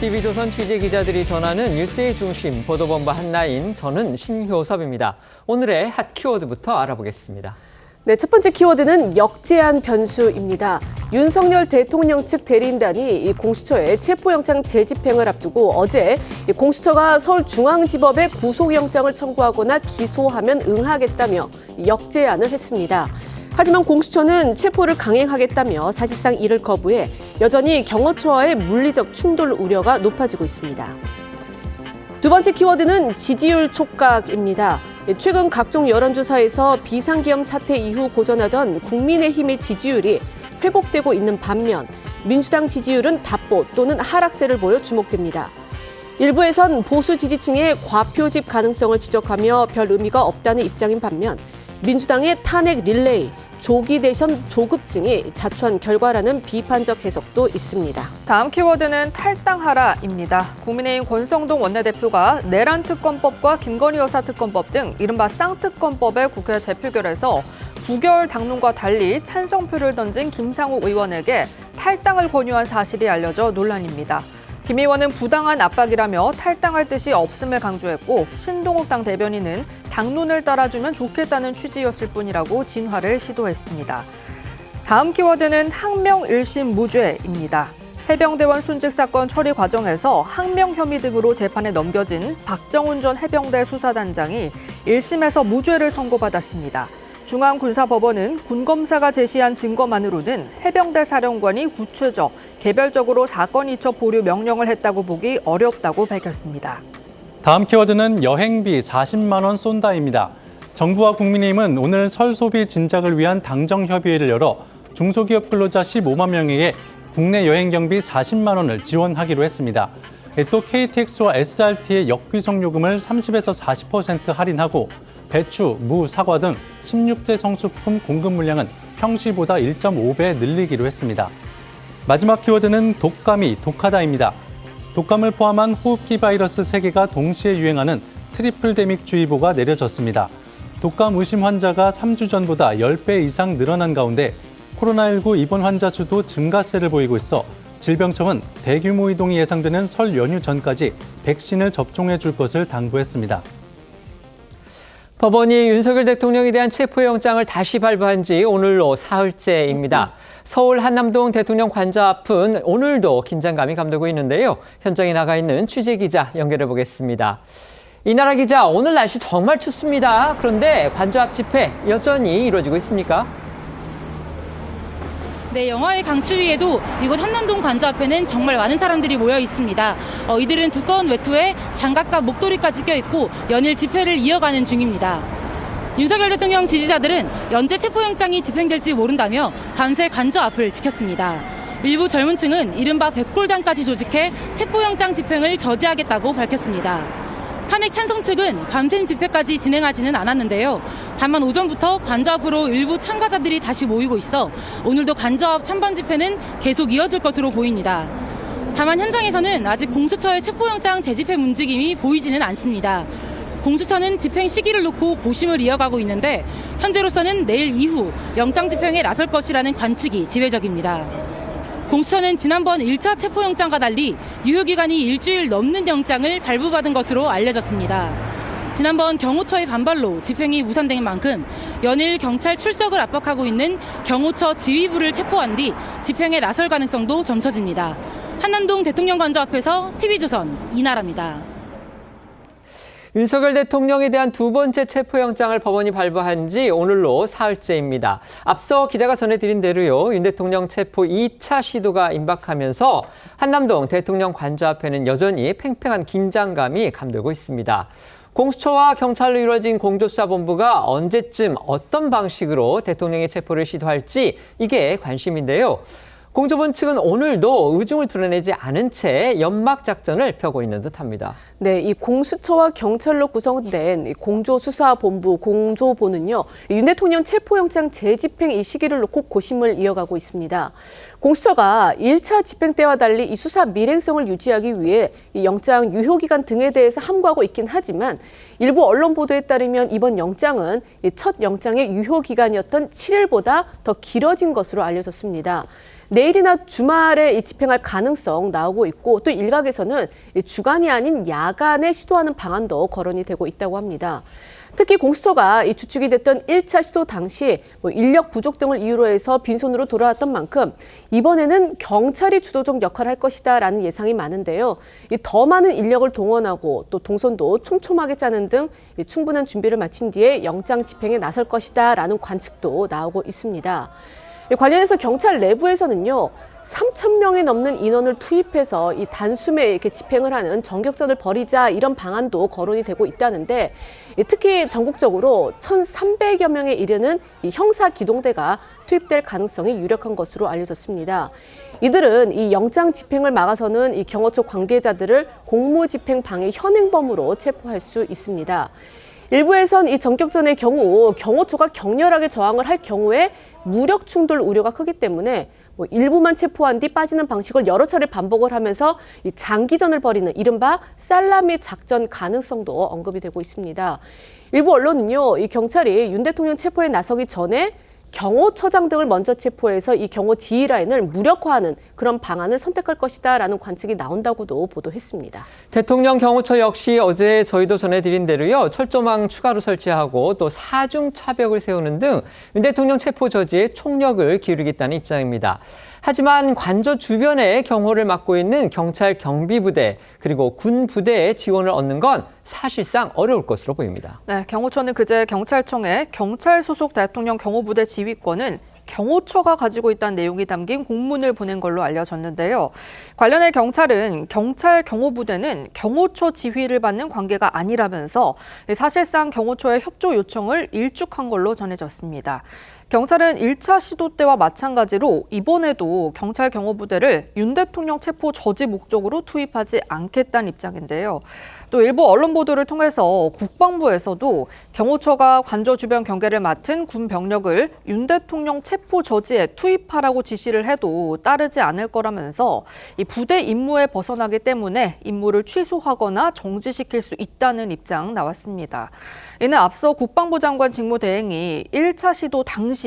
TV조선 취재기자들이 전하는 뉴스의 중심, 보도본부 한라인, 저는 신효섭입니다. 오늘의 핫 키워드부터 알아보겠습니다. 네, 첫 번째 키워드는 역제한 변수입니다. 윤석열 대통령 측 대리인단이 공수처의 체포영장 재집행을 앞두고 어제 공수처가 서울중앙지법에 구속영장을 청구하거나 기소하면 응하겠다며 역제안을 했습니다. 하지만 공수처는 체포를 강행하겠다며 사실상 이를 거부해 여전히 경호처와의 물리적 충돌 우려가 높아지고 있습니다. 두 번째 키워드는 지지율 촉각입니다. 최근 각종 여론조사에서 비상계엄 사태 이후 고전하던 국민의힘의 지지율이 회복되고 있는 반면 민주당 지지율은 답보 또는 하락세를 보여 주목됩니다. 일부에선 보수 지지층의 과표집 가능성을 지적하며 별 의미가 없다는 입장인 반면 민주당의 탄핵 릴레이, 조기 대선 조급증이 자초한 결과라는 비판적 해석도 있습니다. 다음 키워드는 탈당하라입니다. 국민의힘 권성동 원내대표가 내란 특검법과 김건희 여사 특검법 등 이른바 쌍특검법의 국회 재표결에서 부결 당론과 달리 찬성표를 던진 김상욱 의원에게 탈당을 권유한 사실이 알려져 논란입니다. 김 의원은 부당한 압박이라며 탈당할 뜻이 없음을 강조했고 신동욱 당 대변인은 당론을 따라주면 좋겠다는 취지였을 뿐이라고 진화를 시도했습니다. 다음 키워드는 항명 1심 무죄입니다. 해병대원 순직 사건 처리 과정에서 항명 혐의 등으로 재판에 넘겨진 박정훈 전 해병대 수사단장이 1심에서 무죄를 선고받았습니다. 중앙군사법원은 군검사가 제시한 증거만으로는 해병대 사령관이 구체적, 개별적으로 사건 이첩 보류 명령을 했다고 보기 어렵다고 밝혔습니다. 다음 키워드는 여행비 40만 원 쏜다입니다. 정부와 국민의힘은 오늘 설 소비 진작을 위한 당정협의회를 열어 중소기업 근로자 15만 명에게 국내 여행 경비 40만 원을 지원하기로 했습니다. 또 KTX와 SRT의 역귀속 요금을 30에서 40% 할인하고 배추, 무, 사과 등 16대 성수품 공급 물량은 평시보다 1.5배 늘리기로 했습니다. 마지막 키워드는 독감이 독하다입니다. 독감을 포함한 호흡기 바이러스 3개가 동시에 유행하는 트리플데믹주의보가 내려졌습니다. 독감 의심 환자가 3주 전보다 10배 이상 늘어난 가운데 코로나19 입원 환자 수도 증가세를 보이고 있어 질병청은 대규모 이동이 예상되는 설 연휴 전까지 백신을 접종해 줄 것을 당부했습니다. 법원이 윤석열 대통령에 대한 체포영장을 다시 발부한 지 오늘로 사흘째입니다. 서울 한남동 대통령 관저 앞은 오늘도 긴장감이 감돌고 있는데요. 현장에 나가 있는 취재기자 연결해 보겠습니다. 이나라 기자, 오늘 날씨 정말 춥습니다. 그런데 관저 앞 집회 여전히 이루어지고 있습니까? 네, 영하의 강추위에도 이곳 한남동 관저 앞에는 정말 많은 사람들이 모여 있습니다. 이들은 두꺼운 외투에 장갑과 목도리까지 껴있고 연일 집회를 이어가는 중입니다. 윤석열 대통령 지지자들은 연재 체포영장이 집행될지 모른다며 밤새 관저 앞을 지켰습니다. 일부 젊은 층은 이른바 백골단까지 조직해 체포영장 집행을 저지하겠다고 밝혔습니다. 탄핵 찬성 측은 밤샘 집회까지 진행하지는 않았는데요. 다만 오전부터 관저 앞으로 일부 참가자들이 다시 모이고 있어 오늘도 관저 앞 찬반 집회는 계속 이어질 것으로 보입니다. 다만 현장에서는 아직 공수처의 체포영장 재집행 움직임이 보이지는 않습니다. 공수처는 집행 시기를 놓고 고심을 이어가고 있는데 현재로서는 내일 이후 영장 집행에 나설 것이라는 관측이 지배적입니다. 공수처는 지난번 1차 체포영장과 달리 유효기간이 일주일 넘는 영장을 발부받은 것으로 알려졌습니다. 지난번 경호처의 반발로 집행이 무산된 만큼 연일 경찰 출석을 압박하고 있는 경호처 지휘부를 체포한 뒤 집행에 나설 가능성도 점쳐집니다. 한남동 대통령 관저 앞에서 TV조선 이나라입니다. 윤석열 대통령에 대한 두 번째 체포영장을 법원이 발부한 지 오늘로 사흘째입니다. 앞서 기자가 전해드린 대로요, 윤 대통령 체포 2차 시도가 임박하면서 한남동 대통령 관저 앞에는 여전히 팽팽한 긴장감이 감돌고 있습니다. 공수처와 경찰로 이루어진 공조수사본부가 언제쯤 어떤 방식으로 대통령의 체포를 시도할지 이게 관심인데요. 공조본 측은 오늘도 의중을 드러내지 않은 채 연막 작전을 펴고 있는 듯합니다. 네, 이 공수처와 경찰로 구성된 공조수사본부 공조본은요, 윤 대통령 체포영장 재집행 이 시기를 놓고 고심을 이어가고 있습니다. 공수처가 1차 집행 때와 달리 이 수사 밀행성을 유지하기 위해 이 영장 유효기간 등에 대해서 함구하고 있긴 하지만 일부 언론 보도에 따르면 이번 영장은 첫 영장의 유효기간이었던 7일보다 더 길어진 것으로 알려졌습니다. 내일이나 주말에 이 집행할 가능성 나오고 있고 또 일각에서는 주간이 아닌 야간에 시도하는 방안도 거론이 되고 있다고 합니다. 특히 공수처가 이 주축이 됐던 1차 시도 당시 인력 부족 등을 이유로 해서 빈손으로 돌아왔던 만큼 이번에는 경찰이 주도적 역할을 할 것이다라는 예상이 많은데요. 더 많은 인력을 동원하고 또 동선도 촘촘하게 짜는 등 충분한 준비를 마친 뒤에 영장 집행에 나설 것이다라는 관측도 나오고 있습니다. 관련해서 경찰 내부에서는요, 3,000명이 넘는 인원을 투입해서 이 단숨에 이렇게 집행을 하는 전격전을 벌이자 이런 방안도 거론이 되고 있다는데, 특히 전국적으로 1,300여 명에 이르는 이 형사 기동대가 투입될 가능성이 유력한 것으로 알려졌습니다. 이들은 이 영장 집행을 막아서는 이 경호처 관계자들을 공무집행 방해 현행범으로 체포할 수 있습니다. 일부에선 이 전격전의 경우 경호처가 격렬하게 저항을 할 경우에 무력 충돌 우려가 크기 때문에 일부만 체포한 뒤 빠지는 방식을 여러 차례 반복을 하면서 이 장기전을 벌이는 이른바 살라미 작전 가능성도 언급이 되고 있습니다. 일부 언론은요, 이 경찰이 윤 대통령 체포에 나서기 전에 경호처장 등을 먼저 체포해서 이 경호 지휘 라인을 무력화하는 그런 방안을 선택할 것이다라는 관측이 나온다고도 보도했습니다. 대통령 경호처 역시 어제 저희도 전해드린 대로요, 철조망 추가로 설치하고 또 사중 차벽을 세우는 등 윤 대통령 체포 저지에 총력을 기울이겠다는 입장입니다. 하지만 관저 주변에 경호를 맡고 있는 경찰 경비부대 그리고 군 부대의 지원을 얻는 건 사실상 어려울 것으로 보입니다. 네, 경호처는 그제 경찰청에 경찰 소속 대통령 경호부대 지휘권은 경호처가 가지고 있다는 내용이 담긴 공문을 보낸 걸로 알려졌는데요. 관련해 경찰은 경찰 경호부대는 경호처 지휘를 받는 관계가 아니라면서 사실상 경호처의 협조 요청을 일축한 걸로 전해졌습니다. 경찰은 1차 시도 때와 마찬가지로 이번에도 경찰 경호부대를 윤 대통령 체포 저지 목적으로 투입하지 않겠다는 입장인데요. 또 일부 언론 보도를 통해서 국방부에서도 경호처가 관저 주변 경계를 맡은 군 병력을 윤 대통령 체포 저지에 투입하라고 지시를 해도 따르지 않을 거라면서 이 부대 임무에 벗어나기 때문에 임무를 취소하거나 정지시킬 수 있다는 입장 나왔습니다. 이는 앞서 국방부 장관 직무대행이 1차 시도 당시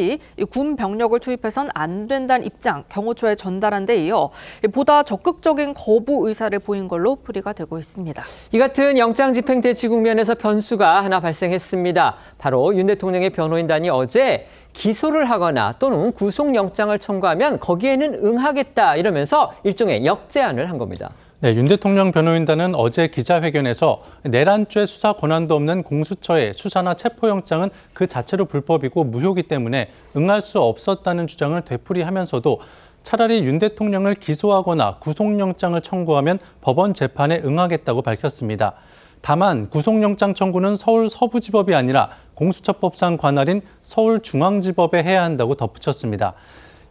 군 병력을 투입해선 안 된다는 입장 경호처에 전달한 데 이어 보다 적극적인 거부 의사를 보인 걸로 풀이가 되고 있습니다. 이 같은 영장 집행 대치 국면에서 변수가 하나 발생했습니다. 바로 윤 대통령의 변호인단이 어제 기소를 하거나 또는 구속영장을 청구하면 거기에는 응하겠다 이러면서 일종의 역제안을 한 겁니다. 네, 윤 대통령 변호인단은 어제 기자회견에서 내란죄 수사 권한도 없는 공수처의 수사나 체포영장은 그 자체로 불법이고 무효이기 때문에 응할 수 없었다는 주장을 되풀이하면서도 차라리 윤 대통령을 기소하거나 구속영장을 청구하면 법원 재판에 응하겠다고 밝혔습니다. 다만 구속영장 청구는 서울 서부지법이 아니라 공수처법상 관할인 서울중앙지법에 해야 한다고 덧붙였습니다.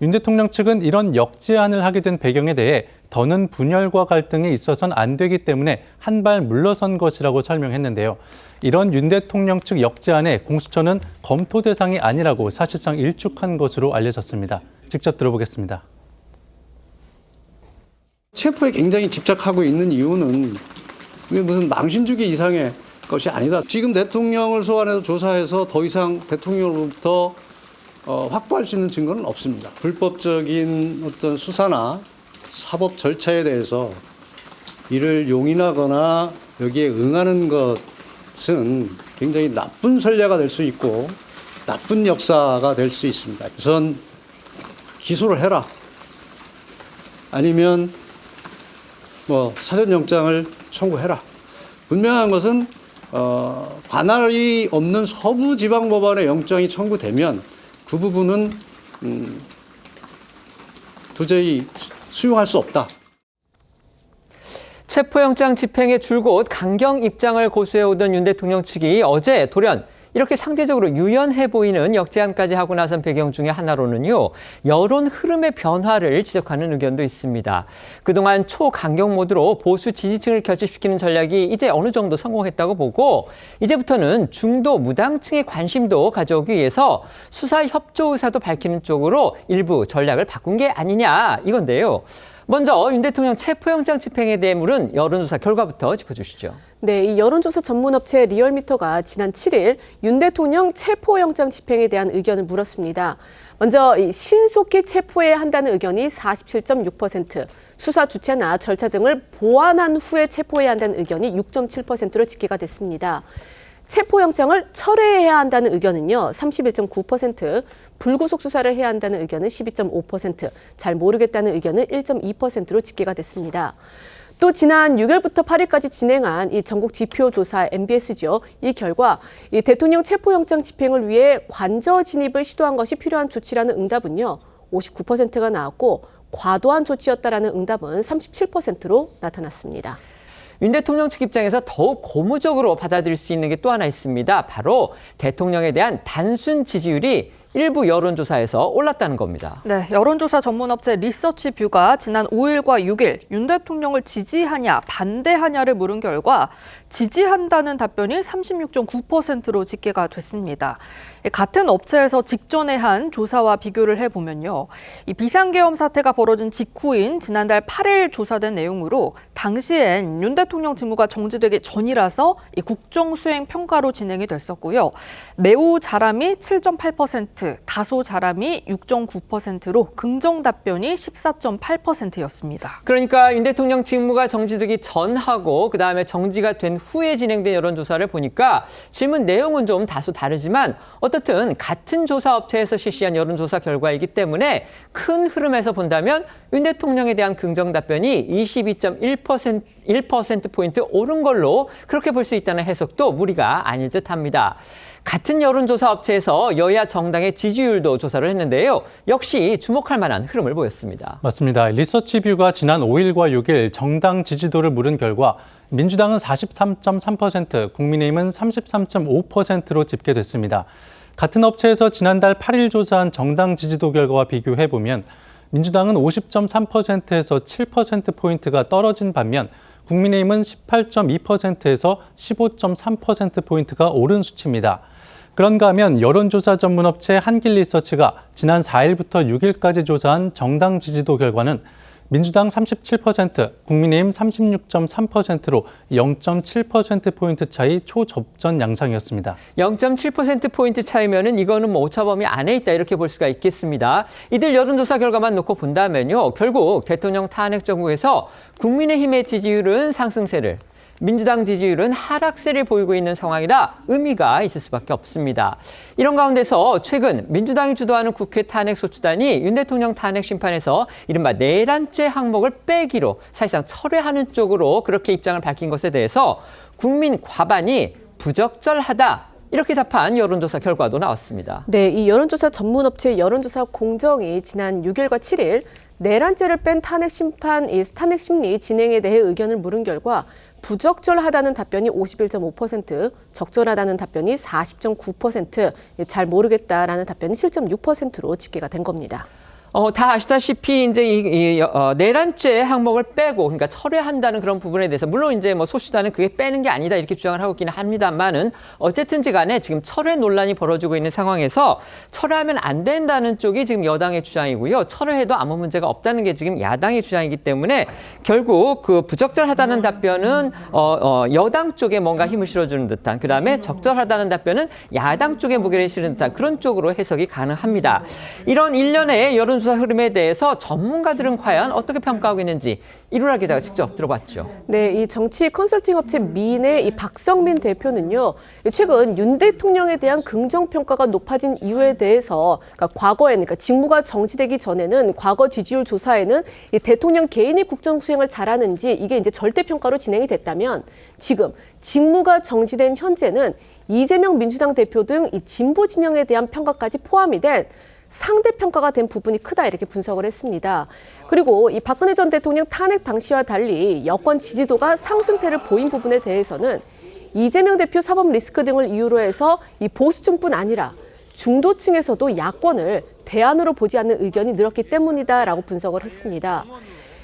윤 대통령 측은 이런 역제안을 하게 된 배경에 대해 더는 분열과 갈등이 있어서는 안 되기 때문에 한 발 물러선 것이라고 설명했는데요. 이런 윤 대통령 측 역제안에 공수처는 검토 대상이 아니라고 사실상 일축한 것으로 알려졌습니다. 직접 들어보겠습니다. 체포에 굉장히 집착하고 있는 이유는 이게 무슨 망신주기 이상의 것이 아니다. 지금 대통령을 소환해서 조사해서 더 이상 대통령으로부터 확보할 수 있는 증거는 없습니다. 불법적인 어떤 수사나 사법 절차에 대해서 이를 용인하거나 여기에 응하는 것은 굉장히 나쁜 선례가 될 수 있고 나쁜 역사가 될 수 있습니다. 우선 기소를 해라. 아니면 사전영장을 청구해라. 분명한 것은 관할이 없는 서부지방법원의 영장이 청구되면 그 부분은 도저히 수용할 수 없다. 체포영장 집행에 줄곧 강경 입장을 고수해오던 윤 대통령 측이 어제 돌연 이렇게 상대적으로 유연해 보이는 역제안까지 하고 나선 배경 중에 하나로는요, 여론 흐름의 변화를 지적하는 의견도 있습니다. 그동안 초강경 모드로 보수 지지층을 결집시키는 전략이 이제 어느 정도 성공했다고 보고 이제부터는 중도 무당층의 관심도 가져오기 위해서 수사 협조 의사도 밝히는 쪽으로 일부 전략을 바꾼 게 아니냐 이건데요. 먼저 윤 대통령 체포영장 집행에 대해 물은 여론조사 결과부터 짚어주시죠. 네, 이 여론조사 전문업체 리얼미터가 지난 7일 윤 대통령 체포영장 집행에 대한 의견을 물었습니다. 먼저 신속히 체포해야 한다는 의견이 47.6%, 수사 주체나 절차 등을 보완한 후에 체포해야 한다는 의견이 6.7%로 집계가 됐습니다. 체포영장을 철회해야 한다는 의견은요, 31.9%, 불구속 수사를 해야 한다는 의견은 12.5%, 잘 모르겠다는 의견은 1.2%로 집계가 됐습니다. 또 지난 6일부터 8일까지 진행한 이 전국 지표조사 MBS죠. 이 결과 이 대통령 체포영장 집행을 위해 관저 진입을 시도한 것이 필요한 조치라는 응답은요, 59%가 나왔고 과도한 조치였다라는 응답은 37%로 나타났습니다. 윤 대통령 측 입장에서 더욱 고무적으로 받아들일 수 있는 게 또 하나 있습니다. 바로 대통령에 대한 단순 지지율이 일부 여론조사에서 올랐다는 겁니다. 네, 여론조사 전문업체 리서치뷰가 지난 5일과 6일 윤 대통령을 지지하냐 반대하냐를 물은 결과 지지한다는 답변이 36.9%로 집계가 됐습니다. 같은 업체에서 직전에 한 조사와 비교를 해보면요. 이 비상계엄 사태가 벌어진 직후인 지난달 8일 조사된 내용으로 당시엔 윤 대통령 직무가 정지되기 전이라서 이 국정수행 평가로 진행이 됐었고요. 매우 잘함이 7.8%, 다소 잘함이 6.9%로 긍정 답변이 14.8%였습니다. 그러니까 윤 대통령 직무가 정지되기 전하고 그다음에 정지가 된 후에 진행된 여론조사를 보니까 질문 내용은 좀 다소 다르지만 어떻든 같은 조사 업체에서 실시한 여론조사 결과이기 때문에 큰 흐름에서 본다면 윤 대통령에 대한 긍정 답변이 22.1%포인트 오른 걸로 그렇게 볼 수 있다는 해석도 무리가 아닐 듯합니다. 같은 여론조사 업체에서 여야 정당의 지지율도 조사를 했는데요. 역시 주목할 만한 흐름을 보였습니다. 맞습니다. 리서치뷰가 지난 5일과 6일 정당 지지도를 물은 결과 민주당은 43.3%, 국민의힘은 33.5%로 집계됐습니다. 같은 업체에서 지난달 8일 조사한 정당 지지도 결과와 비교해보면 민주당은 50.3%에서 7%포인트가 떨어진 반면 국민의힘은 18.2%에서 15.3%포인트가 오른 수치입니다. 그런가 하면 여론조사 전문업체 한길리서치가 지난 4일부터 6일까지 조사한 정당 지지도 결과는 민주당 37%, 국민의힘 36.3%로 0.7%포인트 차이 초접전 양상이었습니다. 0.7%포인트 차이면은 이거는 뭐 오차범위 안에 있다 이렇게 볼 수가 있겠습니다. 이들 여론조사 결과만 놓고 본다면요. 결국 대통령 탄핵 정국에서 국민의힘의 지지율은 상승세를, 민주당 지지율은 하락세를 보이고 있는 상황이라 의미가 있을 수밖에 없습니다. 이런 가운데서 최근 민주당이 주도하는 국회 탄핵소추단이 윤 대통령 탄핵 심판에서 이른바 내란죄 항목을 빼기로 사실상 철회하는 쪽으로 그렇게 입장을 밝힌 것에 대해서 국민 과반이 부적절하다. 이렇게 답한 여론조사 결과도 나왔습니다. 네, 이 여론조사 전문업체 여론조사 공정이 지난 6일과 7일 내란죄를 뺀 탄핵 심리 진행에 대해 의견을 물은 결과 부적절하다는 답변이 51.5%, 적절하다는 답변이 40.9%, 잘 모르겠다라는 답변이 7.6%로 집계가 된 겁니다. 다 아시다시피 이제 내란죄 항목을 빼고 그러니까 철회한다는 그런 부분에 대해서 물론 이제 뭐 소수단은 그게 빼는 게 아니다 이렇게 주장을 하고 있기는 합니다만은 어쨌든지 간에 지금 철회 논란이 벌어지고 있는 상황에서 철회하면 안 된다는 쪽이 지금 여당의 주장이고요. 철회해도 아무 문제가 없다는 게 지금 야당의 주장이기 때문에 결국 그 부적절하다는 답변은 여당 쪽에 뭔가 힘을 실어주는 듯한 그다음에 적절하다는 답변은 야당 쪽에 무게를 실은 듯한 그런 쪽으로 해석이 가능합니다. 이런 일련의 여론조사 흐름에 대해서 전문가들은 과연 어떻게 평가하고 있는지 이루라 기자가 직접 들어봤죠. 네, 이 정치 컨설팅 업체 민의 이 박성민 대표는요, 최근 윤 대통령에 대한 긍정 평가가 높아진 이유에 대해서, 그러니까 직무가 정지되기 전에는 과거 지지율 조사에는 이 대통령 개인이 국정 수행을 잘하는지 이게 이제 절대 평가로 진행이 됐다면 지금 직무가 정지된 현재는 이재명 민주당 대표 등 이 진보 진영에 대한 평가까지 포함이 된 상대평가가 된 부분이 크다 이렇게 분석을 했습니다. 그리고 이 박근혜 전 대통령 탄핵 당시와 달리 여권 지지도가 상승세를 보인 부분에 대해서는 이재명 대표 사법 리스크 등을 이유로 해서 이 보수층뿐 아니라 중도층에서도 야권을 대안으로 보지 않는 의견이 늘었기 때문이다라고 분석을 했습니다.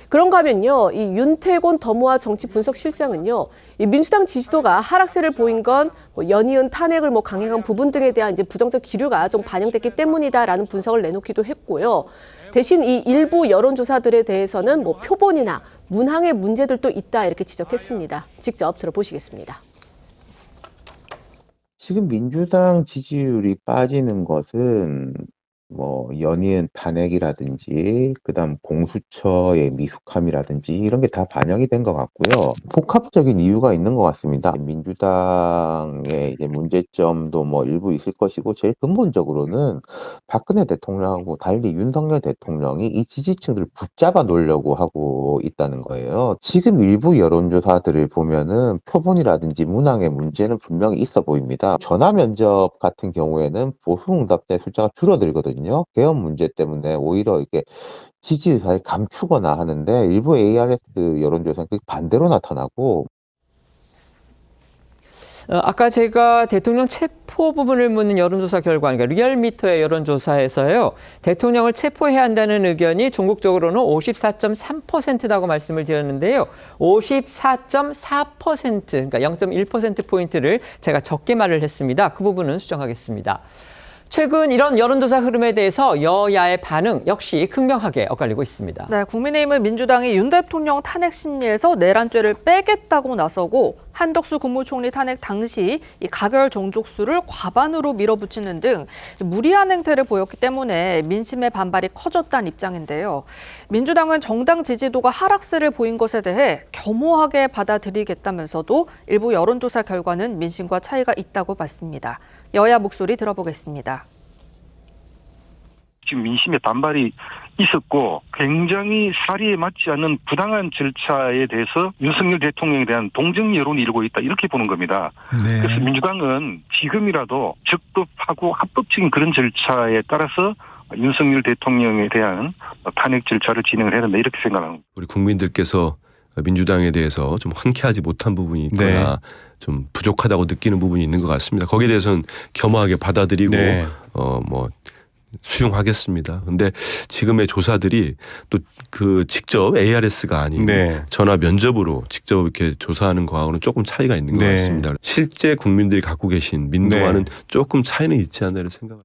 그런가 하면요, 이 윤태곤 더모아 정치분석실장은요, 이 민주당 지지도가 하락세를 보인 건 뭐 연이은 탄핵을 뭐 강행한 부분 등에 대한 이제 부정적 기류가 좀 반영됐기 때문이다라는 분석을 내놓기도 했고요. 대신 이 일부 여론조사들에 대해서는 뭐 표본이나 문항의 문제들도 있다 이렇게 지적했습니다. 직접 들어보시겠습니다. 지금 민주당 지지율이 빠지는 것은 뭐 연이은 탄핵이라든지 그다음 공수처의 미숙함이라든지 이런 게 다 반영이 된 것 같고요. 복합적인 이유가 있는 것 같습니다. 민주당의 이제 문제점도 뭐 일부 있을 것이고 제일 근본적으로는 박근혜 대통령하고 달리 윤석열 대통령이 이 지지층을 붙잡아 놓으려고 하고 있다는 거예요. 지금 일부 여론조사들을 보면은 표본이라든지 문항의 문제는 분명히 있어 보입니다. 전화 면접 같은 경우에는 보수 응답자 숫자가 줄어들거든요. 개헌 문제 때문에 오히려 이렇게 지지율을 감추거나 하는데 일부 ARS 여론조사는 그게 반대로 나타나고. 아까 제가 대통령 체포 부분을 묻는 여론조사 결과, 그러니까 리얼미터의 여론조사에서요, 대통령을 체포해야 한다는 의견이 전국적으로는 54.3%라고 말씀을 드렸는데요. 54.4%, 그러니까 0.1%포인트를 제가 적게 말을 했습니다. 그 부분은 수정하겠습니다. 최근 이런 여론조사 흐름에 대해서 여야의 반응 역시 극명하게 엇갈리고 있습니다. 네, 국민의힘은 민주당이 윤 대통령 탄핵 심리에서 내란죄를 빼겠다고 나서고 한덕수 국무총리 탄핵 당시 이 가결 정족수를 과반으로 밀어붙이는 등 무리한 행태를 보였기 때문에 민심의 반발이 커졌다는 입장인데요. 민주당은 정당 지지도가 하락세를 보인 것에 대해 겸허하게 받아들이겠다면서도 일부 여론조사 결과는 민심과 차이가 있다고 봤습니다. 여야 목소리 들어보겠습니다. 지금 민심의 반발이 있었고 굉장히 사리에 맞지 않는 부당한 절차에 대해서 윤석열 대통령에 대한 동정 여론이 일고 있다 이렇게 보는 겁니다. 네. 그래서 민주당은 지금이라도 적법하고 합법적인 그런 절차에 따라서 윤석열 대통령에 대한 탄핵 절차를 진행을 해야 된다 이렇게 생각합니다. 우리 국민들께서 민주당에 대해서 좀 흔쾌하지 못한 부분이 있거나 좀 부족하다고 느끼는 부분이 있는 것 같습니다. 거기에 대해서는 겸허하게 받아들이고 뭐 수용하겠습니다. 근데 지금의 조사들이 또 그 직접 ARS가 아닌 전화 면접으로 직접 이렇게 조사하는 거하고는 조금 차이가 있는 것 같습니다. 실제 국민들이 갖고 계신 민노와는 조금 차이는 있지 않나 이런 생각을.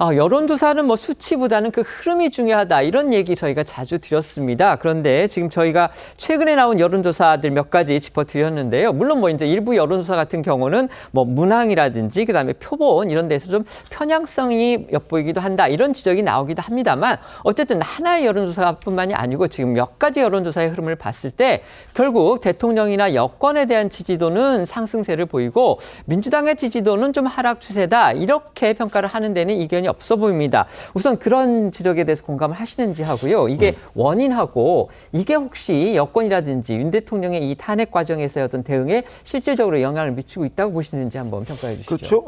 여론조사는 뭐 수치보다는 그 흐름이 중요하다 이런 얘기 저희가 자주 드렸습니다. 그런데 지금 저희가 최근에 나온 여론조사들 몇 가지 짚어드렸는데요. 물론 뭐 이제 일부 여론조사 같은 경우는 뭐 문항이라든지 그다음에 표본 이런 데서 좀 편향성이 엿보이기도 한다 이런 지적이 나오기도 합니다만 어쨌든 하나의 여론조사뿐만이 아니고 지금 몇 가지 여론조사의 흐름을 봤을 때 결국 대통령이나 여권에 대한 지지도는 상승세를 보이고 민주당의 지지도는 좀 하락 추세다 이렇게 평가를 하는 데는 이견이 없어 보입니다. 우선 그런 지적에 대해서 공감을 하시는지 하고요. 이게 원인하고 이게 혹시 여권이라든지 윤 대통령의 이 탄핵 과정에서의 어떤 대응에 실질적으로 영향을 미치고 있다고 보시는지 한번 평가해 주시죠. 그렇죠.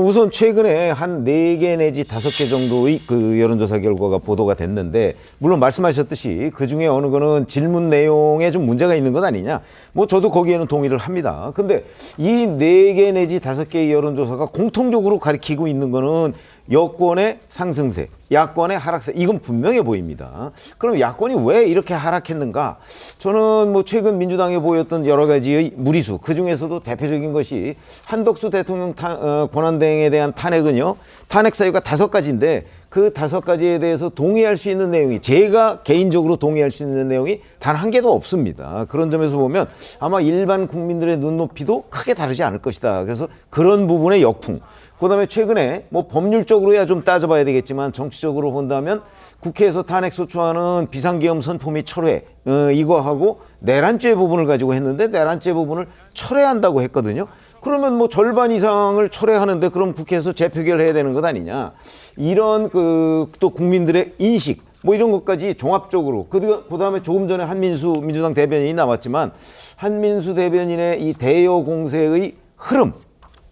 우선 최근에 한 4개 내지 5개 정도의 그 여론조사 결과가 보도가 됐는데 물론 말씀하셨듯이 그중에 어느 거는 질문 내용에 좀 문제가 있는 것 아니냐. 뭐 저도 거기에는 동의를 합니다. 근데 이 4개 내지 5개의 여론조사가 공통적으로 가리키고 있는 거는 여권의 상승세, 야권의 하락세, 이건 분명해 보입니다. 그럼 야권이 왜 이렇게 하락했는가? 저는 뭐 최근 민주당에 보였던 여러 가지의 무리수, 그 중에서도 대표적인 것이 한덕수 대통령 권한대행에 대한 탄핵은요, 탄핵 사유가 5가지인데 그 5가지에 대해서 동의할 수 있는 내용이, 제가 개인적으로 동의할 수 있는 내용이 단 한 개도 없습니다. 그런 점에서 보면 아마 일반 국민들의 눈높이도 크게 다르지 않을 것이다. 그래서 그런 부분의 역풍. 그다음에 최근에 뭐 법률적으로야 좀 따져봐야 되겠지만 정치적으로 본다면 국회에서 탄핵소추안은 비상계엄 선포 및 철회 이거하고 내란죄 부분을 가지고 했는데 내란죄 부분을 철회한다고 했거든요. 그러면 뭐 절반 이상을 철회하는데 그럼 국회에서 재표결해야 되는 것 아니냐. 이런 또 국민들의 인식 뭐 이런 것까지 종합적으로 그다음에 조금 전에 한민수 민주당 대변인이 나왔지만 한민수 대변인의 이 대여 공세의 흐름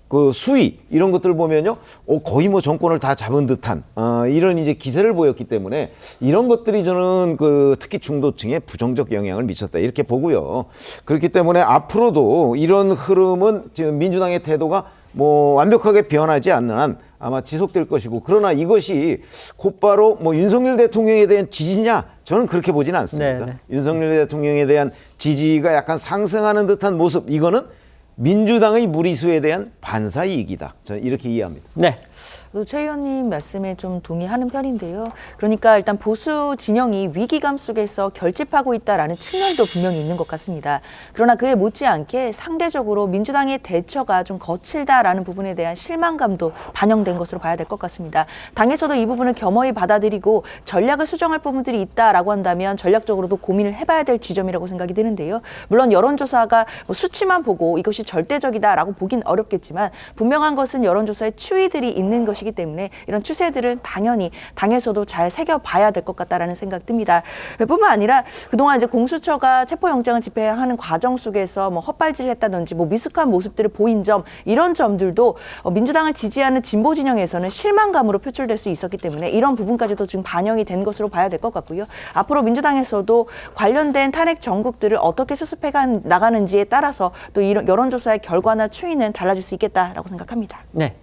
그 수위 이런 것들을 보면요, 거의 뭐 정권을 다 잡은 듯한 이런 이제 기세를 보였기 때문에 이런 것들이 저는 특히 중도층에 부정적 영향을 미쳤다 이렇게 보고요. 그렇기 때문에 앞으로도 이런 흐름은 지금 민주당의 태도가 뭐 완벽하게 변하지 않는 한 아마 지속될 것이고, 그러나 이것이 곧바로 뭐 윤석열 대통령에 대한 지지냐? 저는 그렇게 보지는 않습니다. 윤석열 대통령에 대한 지지가 약간 상승하는 듯한 모습, 이거는 민주당의 무리수에 대한 반사 이익이다. 저는 이렇게 이해합니다. 네. 최 의원님 말씀에 좀 동의하는 편인데요. 그러니까 일단 보수 진영이 위기감 속에서 결집하고 있다라는 측면도 분명히 있는 것 같습니다. 그러나 그에 못지않게 상대적으로 민주당의 대처가 좀 거칠다라는 부분에 대한 실망감도 반영된 것으로 봐야 될 것 같습니다. 당에서도 이 부분을 겸허히 받아들이고 전략을 수정할 부분들이 있다라고 한다면 전략적으로도 고민을 해봐야 될 지점이라고 생각이 드는데요. 물론 여론조사가 수치만 보고 이것이 절대적이다라고 보긴 어렵겠지만 분명한 것은 여론조사에 추이들이 있는 것이기 때문에 이런 추세들은 당연히 당에서도 잘 새겨봐야 될 것 같다라는 생각 듭니다. 뿐만 아니라 그동안 이제 공수처가 체포영장을 집행하는 과정 속에서 뭐 헛발질했다든지 뭐 미숙한 모습들을 보인 점 이런 점들도 민주당을 지지하는 진보 진영에서는 실망감으로 표출될 수 있었기 때문에 이런 부분까지도 지금 반영이 된 것으로 봐야 될 것 같고요. 앞으로 민주당에서도 관련된 탄핵 정국들을 어떻게 수습해 나가는지에 따라서 또 이런 여론조사의 결과나 추이는 달라질 수 있겠다라고 생각합니다. 네.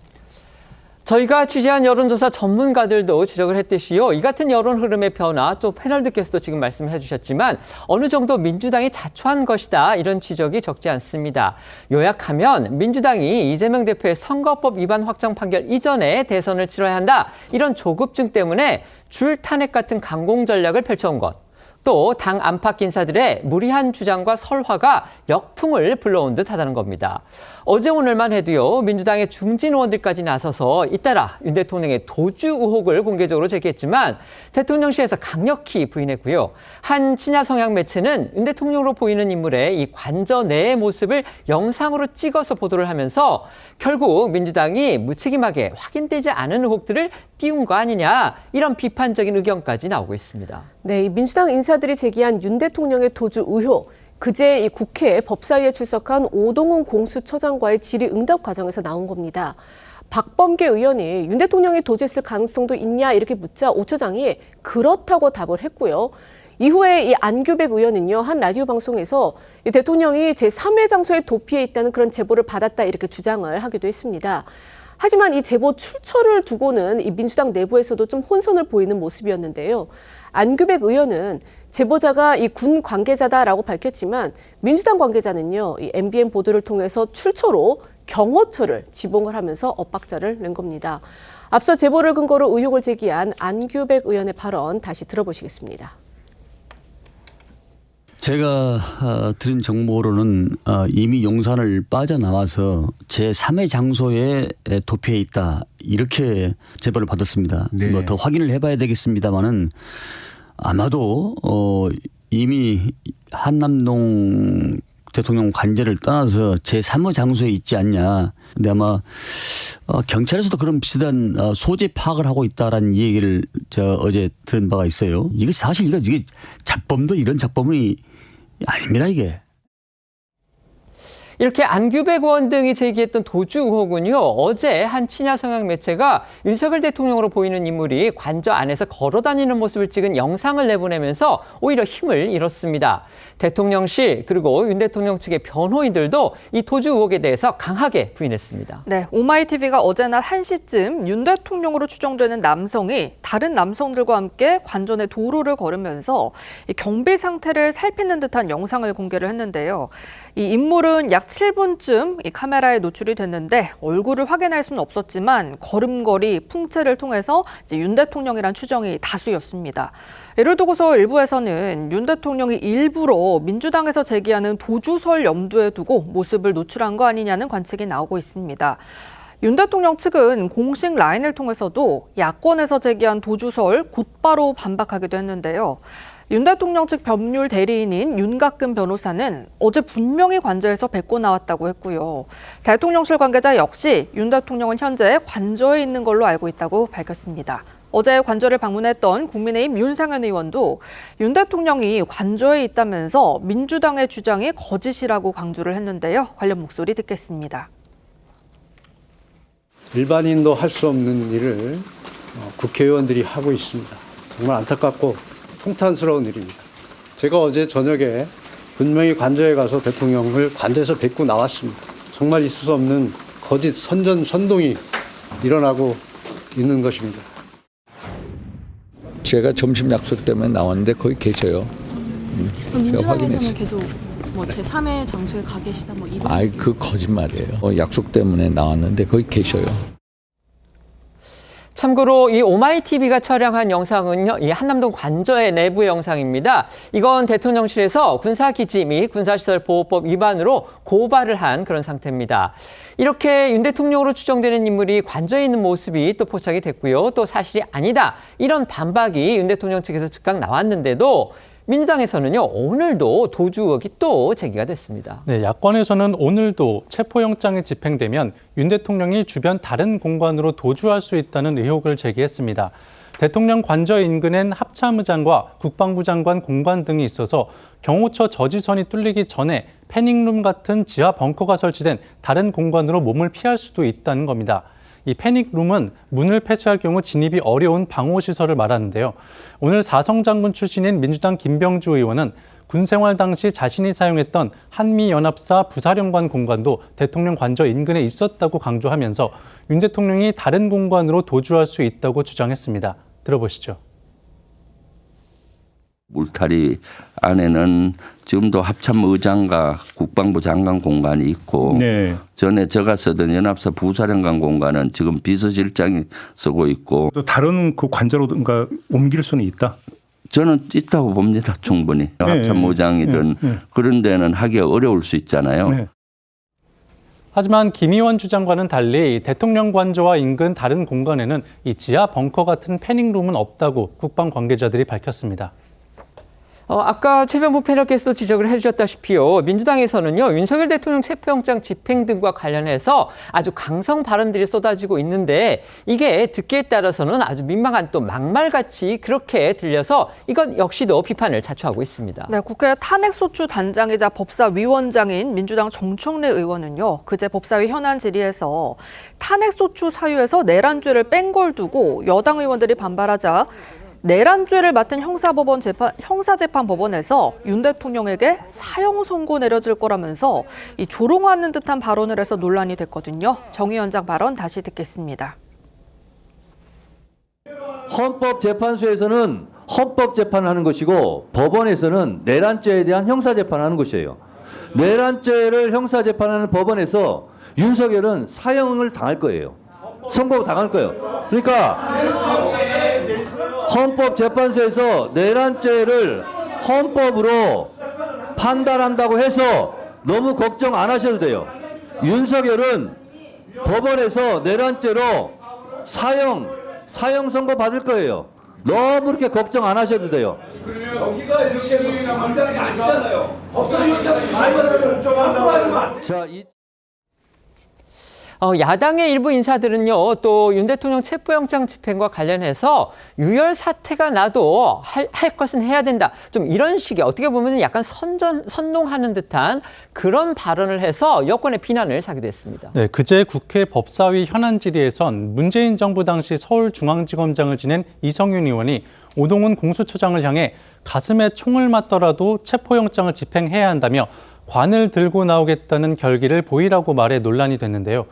저희가 취재한 여론조사 전문가들도 지적을 했듯이요. 이 같은 여론 흐름의 변화, 또 패널들께서도 지금 말씀해 주셨지만 어느 정도 민주당이 자초한 것이다. 이런 지적이 적지 않습니다. 요약하면 민주당이 이재명 대표의 선거법 위반 확정 판결 이전에 대선을 치러야 한다. 이런 조급증 때문에 줄 탄핵 같은 강공 전략을 펼쳐온 것. 또 당 안팎 인사들의 무리한 주장과 설화가 역풍을 불러온 듯하다는 겁니다. 어제 오늘만 해도요. 민주당의 중진 의원들까지 나서서 잇따라 윤 대통령의 도주 의혹을 공개적으로 제기했지만 대통령실에서 강력히 부인했고요. 한 친야 성향 매체는 윤 대통령으로 보이는 인물의 이 관저 내의 모습을 영상으로 찍어서 보도를 하면서 결국 민주당이 무책임하게 확인되지 않은 의혹들을 띄운 거 아니냐 이런 비판적인 의견까지 나오고 있습니다. 네, 이 민주당 인사들이 제기한 윤 대통령의 도주 의혹. 그제 이 국회 법사위에 출석한 오동훈 공수처장과의 질의응답 과정에서 나온 겁니다. 박범계 의원이 윤 대통령이 도주했을 가능성도 있냐 이렇게 묻자 오 처장이 그렇다고 답을 했고요. 이후에 이 안규백 의원은요, 한 라디오 방송에서 이 대통령이 제3회 장소에 도피해 있다는 그런 제보를 받았다 이렇게 주장을 하기도 했습니다. 하지만 이 제보 출처를 두고는 이 민주당 내부에서도 좀 혼선을 보이는 모습이었는데요. 안규백 의원은 제보자가 이 군 관계자다라고 밝혔지만 민주당 관계자는요, 이 MBN 보도를 통해서 출처로 경호처를 지봉을 하면서 엇박자를 낸 겁니다. 앞서 제보를 근거로 의혹을 제기한 안규백 의원의 발언 다시 들어보시겠습니다. 제가 들은 정보로는 이미 용산을 빠져나와서 제3의 장소에 도피해 있다 이렇게 제보를 받았습니다. 네. 뭐 더 확인을 해봐야 되겠습니다만은 아마도 이미 한남동 대통령 관저를 떠나서 제3의 장소에 있지 않냐. 근데 아마 경찰에서도 그런 비슷한 소재 파악을 하고 있다라는 얘기를 제가 어제 들은 바가 있어요. 이게 사실 이게 잡범도 이런 잡범이 아닙니다, 이게. 이렇게 안규백 의원 등이 제기했던 도주 의혹은요. 어제 한 친야 성향 매체가 윤석열 대통령으로 보이는 인물이 관저 안에서 걸어다니는 모습을 찍은 영상을 내보내면서 오히려 힘을 잃었습니다. 대통령실 그리고 윤 대통령 측의 변호인들도 이 도주 의혹에 대해서 강하게 부인했습니다. 네, 오마이TV가 어제 낮 1시쯤 윤 대통령으로 추정되는 남성이 다른 남성들과 함께 관전의 도로를 걸으면서 이 경비 상태를 살피는 듯한 영상을 공개를 했는데요. 이 인물은 약 7분쯤 이 카메라에 노출이 됐는데 얼굴을 확인할 수는 없었지만 걸음걸이, 풍채를 통해서 이제 윤 대통령이란 추정이 다수였습니다. 이를 두고서 일부에서는 윤 대통령이 일부러 민주당에서 제기하는 도주설 염두에 두고 모습을 노출한 거 아니냐는 관측이 나오고 있습니다. 윤 대통령 측은 공식 라인을 통해서도 야권에서 제기한 도주설 곧바로 반박하기도 했는데요. 윤 대통령 측 법률 대리인인 윤곽근 변호사는 어제 분명히 관저에서 뵙고 나왔다고 했고요. 대통령실 관계자 역시 윤 대통령은 현재 관저에 있는 걸로 알고 있다고 밝혔습니다. 어제 관저를 방문했던 국민의힘 윤상현 의원도 윤 대통령이 관저에 있다면서 민주당의 주장이 거짓이라고 강조를 했는데요. 관련 목소리 듣겠습니다. 일반인도 할 수 없는 일을 국회의원들이 하고 있습니다. 정말 안타깝고 통탄스러운 일입니다. 제가 어제 저녁에 분명히 관저에 가서 대통령을 관저에서 뵙고 나왔습니다. 정말 있을 수 없는 거짓 선전선동이 일어나고 있는 것입니다. 제가 점심 약속 때문에 나왔는데 거기 계셔요. 민주당에서는 계속 뭐 제3의 장소에 가 계시다 뭐 이런. 아이 그 거짓말이에요. 약속 때문에 나왔는데 거기 계셔요. 참고로 이 오마이TV가 촬영한 영상은요, 이 한남동 관저의 내부 영상입니다. 이건 대통령실에서 군사기지 및 군사시설보호법 위반으로 고발을 한 그런 상태입니다. 이렇게 윤 대통령으로 추정되는 인물이 관저에 있는 모습이 또 포착이 됐고요. 또 사실이 아니다. 이런 반박이 윤 대통령 측에서 즉각 나왔는데도 민주당에서는요, 오늘도 도주 의혹이 또 제기가 됐습니다. 네, 야권에서는 오늘도 체포영장이 집행되면 윤 대통령이 주변 다른 공간으로 도주할 수 있다는 의혹을 제기했습니다. 대통령 관저 인근엔 합참의장과 국방부 장관 공간 등이 있어서 경호처 저지선이 뚫리기 전에 패닉룸 같은 지하 벙커가 설치된 다른 공간으로 몸을 피할 수도 있다는 겁니다. 이 패닉룸은 문을 폐쇄할 경우 진입이 어려운 방호시설을 말하는데요. 오늘 사성장군 출신인 민주당 김병주 의원은 군 생활 당시 자신이 사용했던 한미연합사 부사령관 공간도 대통령 관저 인근에 있었다고 강조하면서 윤 대통령이 다른 공간으로 도주할 수 있다고 주장했습니다. 들어보시죠. 울타리 안에는 지금도 합참의장과 국방부 장관 공간이 있고 네. 전에 제가 쓰던 연합사 부사령관 공간은 지금 비서실장이 쓰고 있고 또 다른 그 관저로든가 옮길 수는 있다? 저는 있다고 봅니다. 충분히. 네. 합참의장이든 그런 데는 하기가 어려울 수 있잖아요. 네. 하지만 김의원 주장과는 달리 대통령 관저와 인근 다른 공간에는 이 지하 벙커 같은 패닉룸은 없다고 국방 관계자들이 밝혔습니다. 아까 최병부 패널께서도 지적을 해주셨다시피요. 민주당에서는요, 윤석열 대통령 체포영장 집행 등과 관련해서 아주 강성 발언들이 쏟아지고 있는데 이게 듣기에 따라서는 아주 민망한 또 막말같이 그렇게 들려서 이건 역시도 비판을 자초하고 있습니다. 네, 국회 탄핵소추 단장이자 법사위원장인 민주당 정청래 의원은요, 그제 법사위 현안 질의에서 탄핵소추 사유에서 내란죄를 뺀 걸 두고 여당 의원들이 반발하자 내란죄를 맡은 형사재판법원에서 윤 대통령에게 사형 선고 내려질 거라면서 이 조롱하는 듯한 발언을 해서 논란이 됐거든요. 정 위원장 발언 다시 듣겠습니다. 헌법재판소에서는 헌법재판을 하는 것이고 법원에서는 내란죄에 대한 형사재판을 하는 것이에요. 내란죄를 형사재판하는 법원에서 윤석열은 사형을 당할 거예요. 선고 당할 거예요. 그러니까 헌법재판소에서 내란죄를 헌법으로 판단한다고 해서 너무 걱정 안 하셔도 돼요. 윤석열은 법원에서 내란죄로 사형 선고 받을 거예요. 너무 그렇게 걱정 안 하셔도 돼요. 여기가 이렇게 문장이 아니잖아요. 법사위원장이 말씀을 좀 한다고. 자, 야당의 일부 인사들은요, 또 윤 대통령 체포영장 집행과 관련해서 유혈 사태가 나도 할 것은 해야 된다. 좀 이런 식의 어떻게 보면 약간 선동하는 듯한 그런 발언을 해서 여권의 비난을 사기도 했습니다. 네, 그제 국회 법사위 현안 질의에선 문재인 정부 당시 서울중앙지검장을 지낸 이성윤 의원이 오동훈 공수처장을 향해 가슴에 총을 맞더라도 체포영장을 집행해야 한다며 관을 들고 나오겠다는 결기를 보이라고 말해 논란이 됐는데요.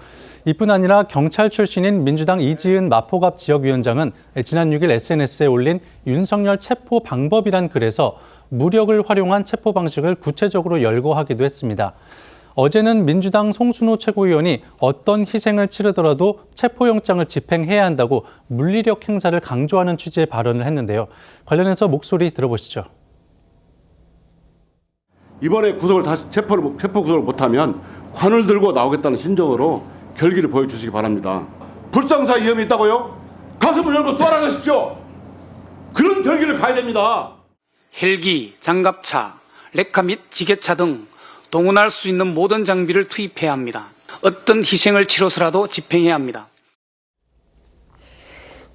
이뿐 아니라 경찰 출신인 민주당 이지은 마포갑 지역위원장은 지난 6일 SNS에 올린 윤석열 체포 방법이란 글에서 무력을 활용한 체포 방식을 구체적으로 열거하기도 했습니다. 어제는 민주당 송순호 최고위원이 어떤 희생을 치르더라도 체포영장을 집행해야 한다고 물리력 행사를 강조하는 취지의 발언을 했는데요. 관련해서 목소리 들어보시죠. 이번에 체포 구속을 못하면 관을 들고 나오겠다는 심정으로 결기를 보여주시기 바랍니다. 불상사 위험이 있다고요? 가슴을 열고 쏘아나가십시오. 그런 결기를 가야 됩니다. 헬기, 장갑차, 레카 및 지게차 등 동원할 수 있는 모든 장비를 투입해야 합니다. 어떤 희생을 치러서라도 집행해야 합니다.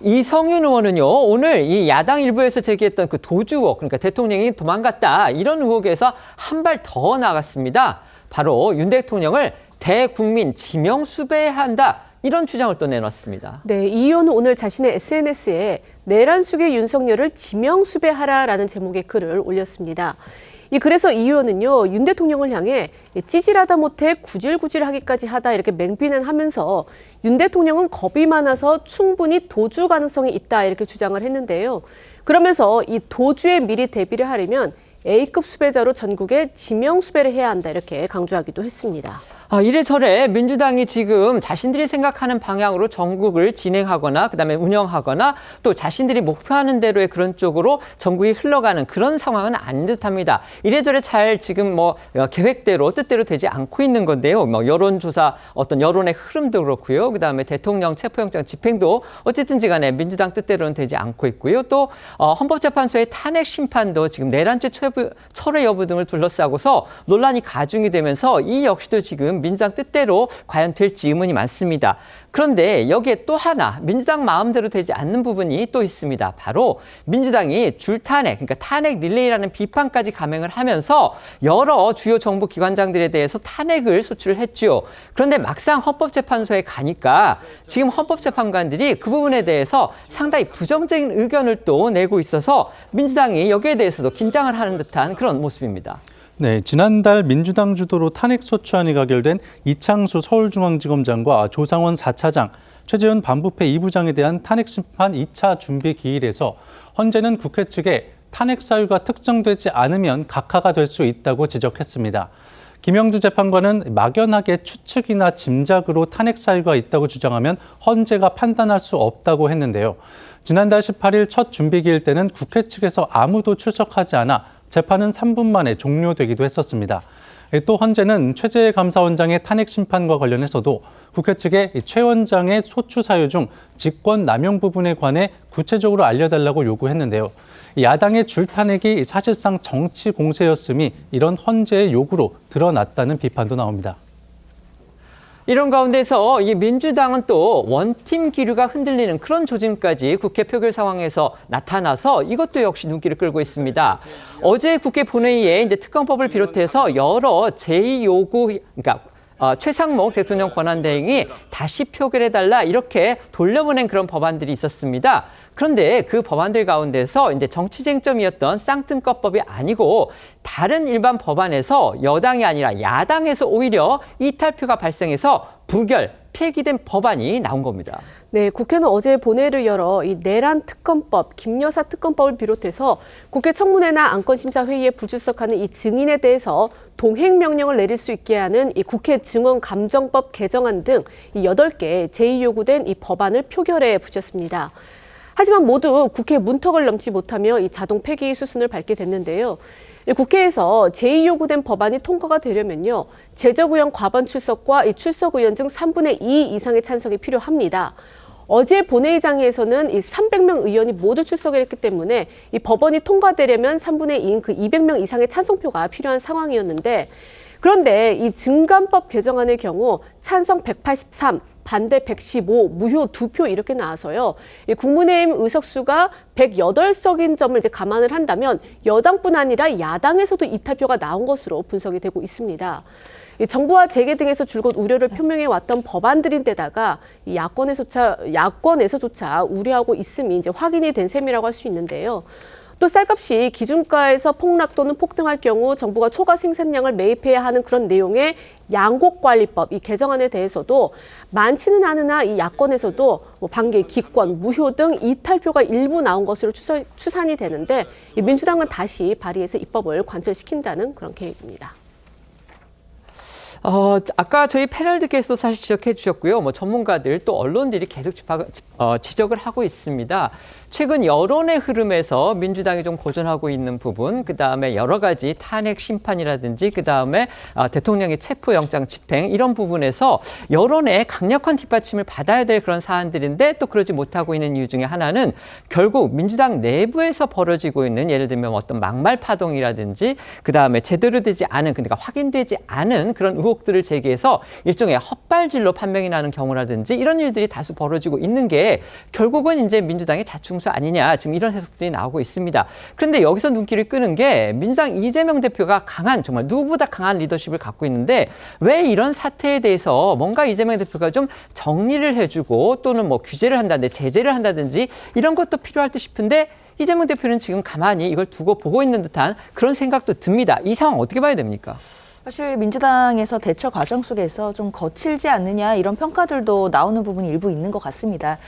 이성윤 의원은요, 오늘 이 야당 일부에서 제기했던 그 도주 의혹, 그러니까 대통령이 도망갔다, 이런 의혹에서 한 발 더 나갔습니다. 바로 윤 대통령을 대국민 지명수배해야 한다, 이런 주장을 또 내놨습니다. 네, 이 의원은 오늘 자신의 SNS에 내란 속의 윤석열을 지명수배하라라는 제목의 글을 올렸습니다. 그래서 이 의원은요, 윤 대통령을 향해 찌질하다 못해 구질구질하기까지 하다 이렇게 맹비난 하면서 윤 대통령은 겁이 많아서 충분히 도주 가능성이 있다 이렇게 주장을 했는데요. 그러면서 이 도주에 미리 대비를 하려면 A급 수배자로 전국에 지명 수배를 해야 한다 이렇게 강조하기도 했습니다. 이래저래 민주당이 지금 자신들이 생각하는 방향으로 전국을 진행하거나 그다음에 운영하거나 또 자신들이 목표하는 대로의 그런 쪽으로 전국이 흘러가는 그런 상황은 아닌 듯합니다. 이래저래 잘 지금 계획대로 뜻대로 되지 않고 있는 건데요. 여론조사 어떤 여론의 흐름도 그렇고요. 그다음에 대통령 체포영장 집행도 어쨌든지 간에 민주당 뜻대로는 되지 않고 있고요. 또 헌법재판소의 탄핵 심판도 지금 내란죄 철회 여부 등을 둘러싸고서 논란이 가중이 되면서 이 역시도 지금 민주당 뜻대로 과연 될지 의문이 많습니다. 그런데 여기에 또 하나 민주당 마음대로 되지 않는 부분이 또 있습니다. 바로 민주당이 줄탄핵, 그러니까 탄핵 릴레이라는 비판까지 감행을 하면서 여러 주요 정부 기관장들에 대해서 탄핵을 소추를 했죠. 그런데 막상 헌법재판소에 가니까 지금 헌법재판관들이 그 부분에 대해서 상당히 부정적인 의견을 또 내고 있어서 민주당이 여기에 대해서도 긴장을 하는 듯한 그런 모습입니다. 네, 지난달 민주당 주도로 탄핵 소추안이 가결된 이창수 서울중앙지검장과 조상원 4차장, 최재훈 반부패 2부장에 대한 탄핵 심판 2차 준비 기일에서 헌재는 국회 측에 탄핵 사유가 특정되지 않으면 각하가 될 수 있다고 지적했습니다. 김영두 재판관은 막연하게 추측이나 짐작으로 탄핵 사유가 있다고 주장하면 헌재가 판단할 수 없다고 했는데요. 지난달 18일 첫 준비 기일 때는 국회 측에서 아무도 출석하지 않아 재판은 3분 만에 종료되기도 했었습니다. 또 헌재는 최재해 감사원장의 탄핵 심판과 관련해서도 국회 측에 최 원장의 소추 사유 중 직권 남용 부분에 관해 구체적으로 알려달라고 요구했는데요. 야당의 줄탄핵이 사실상 정치 공세였음이 이런 헌재의 요구로 드러났다는 비판도 나옵니다. 이런 가운데서 이 민주당은 또 원팀 기류가 흔들리는 그런 조짐까지 국회 표결 상황에서 나타나서 이것도 역시 눈길을 끌고 있습니다. 어제 국회 본회의에 이제 특검법을 비롯해서 여러 제2요구, 그러니까 최상목 대통령 권한대행이 다시 표결해달라 이렇게 돌려보낸 그런 법안들이 있었습니다. 그런데 그 법안들 가운데서 이제 정치 쟁점이었던 쌍특검법이 아니고 다른 일반 법안에서 여당이 아니라 야당에서 오히려 이탈표가 발생해서 부결, 폐기된 법안이 나온 겁니다. 네, 국회는 어제 본회의를 열어 이 내란 특검법, 김여사 특검법을 비롯해서 국회 청문회나 안건심사회의에 불출석하는 이 증인에 대해서 동행 명령을 내릴 수 있게 하는 이 국회 증언감정법 개정안 등 이 8개 제2요구된 이 법안을 표결에 붙였습니다. 하지만 모두 국회 문턱을 넘지 못하며 이 자동 폐기 수순을 밟게 됐는데요. 국회에서 제2요구된 법안이 통과가 되려면요. 제적의원 과반 출석과 이 출석의원 중 3분의 2 이상의 찬성이 필요합니다. 어제 본회의장에서는 이 300명 의원이 모두 출석을 했기 때문에 이 법안이 통과되려면 3분의 2인 그 200명 이상의 찬성표가 필요한 상황이었는데 그런데 이 증감법 개정안의 경우 찬성 183, 반대 115, 무효 2표 이렇게 나와서요. 이 국민의힘 의석수가 108석인 점을 이제 감안을 한다면 여당뿐 아니라 야당에서도 이탈표가 나온 것으로 분석이 되고 있습니다. 이 정부와 재계 등에서 줄곧 우려를 표명해 왔던 법안들인데다가 이 야권에서조차 우려하고 있음이 이제 확인이 된 셈이라고 할 수 있는데요. 또 쌀값이 기준가에서 폭락 또는 폭등할 경우 정부가 초과 생산량을 매입해야 하는 그런 내용의 양곡관리법 이 개정안에 대해서도 많지는 않으나 이 야권에서도 반기, 기권, 무효 등 이탈표가 일부 나온 것으로 추산이 되는데 이 민주당은 다시 발의해서 입법을 관철시킨다는 그런 계획입니다. 아까 저희 패널들께서 사실 지적해 주셨고요. 전문가들 또 언론들이 계속 지적을 하고 있습니다. 최근 여론의 흐름에서 민주당이 좀 고전하고 있는 부분, 그다음에 여러 가지 탄핵 심판이라든지 그다음에 대통령의 체포영장 집행 이런 부분에서 여론의 강력한 뒷받침을 받아야 될 그런 사안들인데 또 그러지 못하고 있는 이유 중에 하나는 결국 민주당 내부에서 벌어지고 있는 예를 들면 어떤 막말 파동이라든지 그다음에 제대로 되지 않은 그러니까 확인되지 않은 그런 의혹들을 제기해서 일종의 헛발질로 판명이 나는 경우라든지 이런 일들이 다수 벌어지고 있는 게 결국은 이제 민주당의 자충수 아니냐 지금 이런 해석들이 나오고 있습니다. 그런데 여기서 눈길을 끄는 게 민주당 이재명 대표가 강한 정말 누구보다 강한 리더십을 갖고 있는데 왜 이런 사태에 대해서 뭔가 이재명 대표가 좀 정리를 해주고 또는 규제를 한다든지 제재를 한다든지 이런 것도 필요할 듯 싶은데 이재명 대표는 지금 가만히 이걸 두고 보고 있는 듯한 그런 생각도 듭니다. 이 상황 어떻게 봐야 됩니까? 사실 민주당에서 대처 과정 속에서 좀 거칠지 않느냐 이런 평가들도 나오는 부분이 일부 있는 것 같습니다.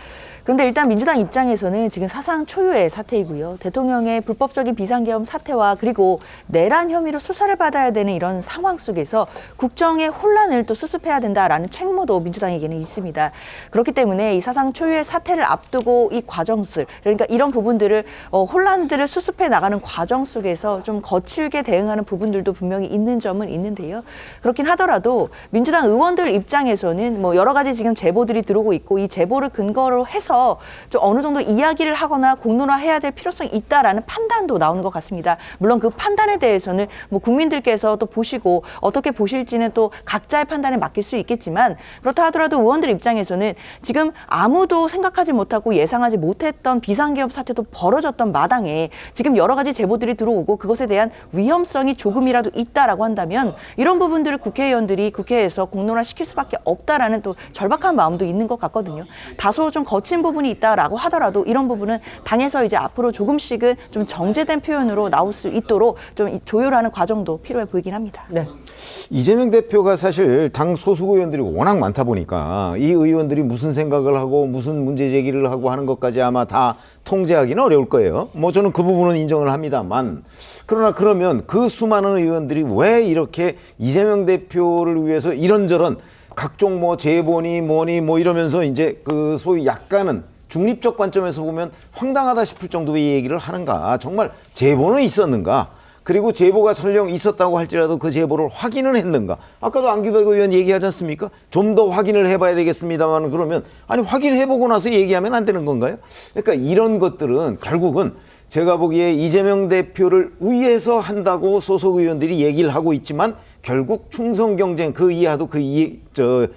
그런데 일단 민주당 입장에서는 지금 사상 초유의 사태이고요. 대통령의 불법적인 비상계엄 사태와 그리고 내란 혐의로 수사를 받아야 되는 이런 상황 속에서 국정의 혼란을 또 수습해야 된다라는 책무도 민주당에게는 있습니다. 그렇기 때문에 이 사상 초유의 사태를 앞두고 이 과정들, 그러니까 이런 부분들을 혼란들을 수습해 나가는 과정 속에서 좀 거칠게 대응하는 부분들도 분명히 있는 점은 있는데요. 그렇긴 하더라도 민주당 의원들 입장에서는 뭐 여러 가지 지금 제보들이 들어오고 있고 이 제보를 근거로 해서 좀 어느 정도 이야기를 하거나 공론화해야 될 필요성이 있다라는 판단도 나오는 것 같습니다. 물론 그 판단에 대해서는 뭐 국민들께서 또 보시고 어떻게 보실지는 또 각자의 판단에 맡길 수 있겠지만 그렇다 하더라도 의원들 입장에서는 지금 아무도 생각하지 못하고 예상하지 못했던 비상계엄 사태도 벌어졌던 마당에 지금 여러 가지 제보들이 들어오고 그것에 대한 위험성이 조금이라도 있다라고 한다면 이런 부분들을 국회의원들이 국회에서 공론화시킬 수밖에 없다라는 또 절박한 마음도 있는 것 같거든요. 다소 좀 거친 부분이 있다라고 하더라도 이런 부분은 당에서 이제 앞으로 조금씩은 좀 정제된 표현으로 나올 수 있도록 좀 조율하는 과정도 필요해 보이긴 합니다. 네. 이재명 대표가 사실 당 소속 의원들이 워낙 많다 보니까 이 의원들이 무슨 생각을 하고 무슨 문제 제기를 하고 하는 것까지 아마 다 통제하기는 어려울 거예요. 뭐 저는 그 부분은 인정을 합니다만 그러나 그러면 그 수많은 의원들이 왜 이렇게 이재명 대표를 위해서 이런저런 각종 뭐 제보니 뭐니 뭐 이러면서 이제 그 소위 약간은 중립적 관점에서 보면 황당하다 싶을 정도의 얘기를 하는가. 정말 제보는 있었는가. 그리고 제보가 설령 있었다고 할지라도 그 제보를 확인은 했는가. 아까도 안규백 의원 얘기하지 않습니까? 좀 더 확인을 해봐야 되겠습니다만 그러면 아니 확인해보고 나서 얘기하면 안 되는 건가요? 그러니까 이런 것들은 결국은 제가 보기에 이재명 대표를 위해서 한다고 소속 의원들이 얘기를 하고 있지만 결국 충성 경쟁 그 이하도 그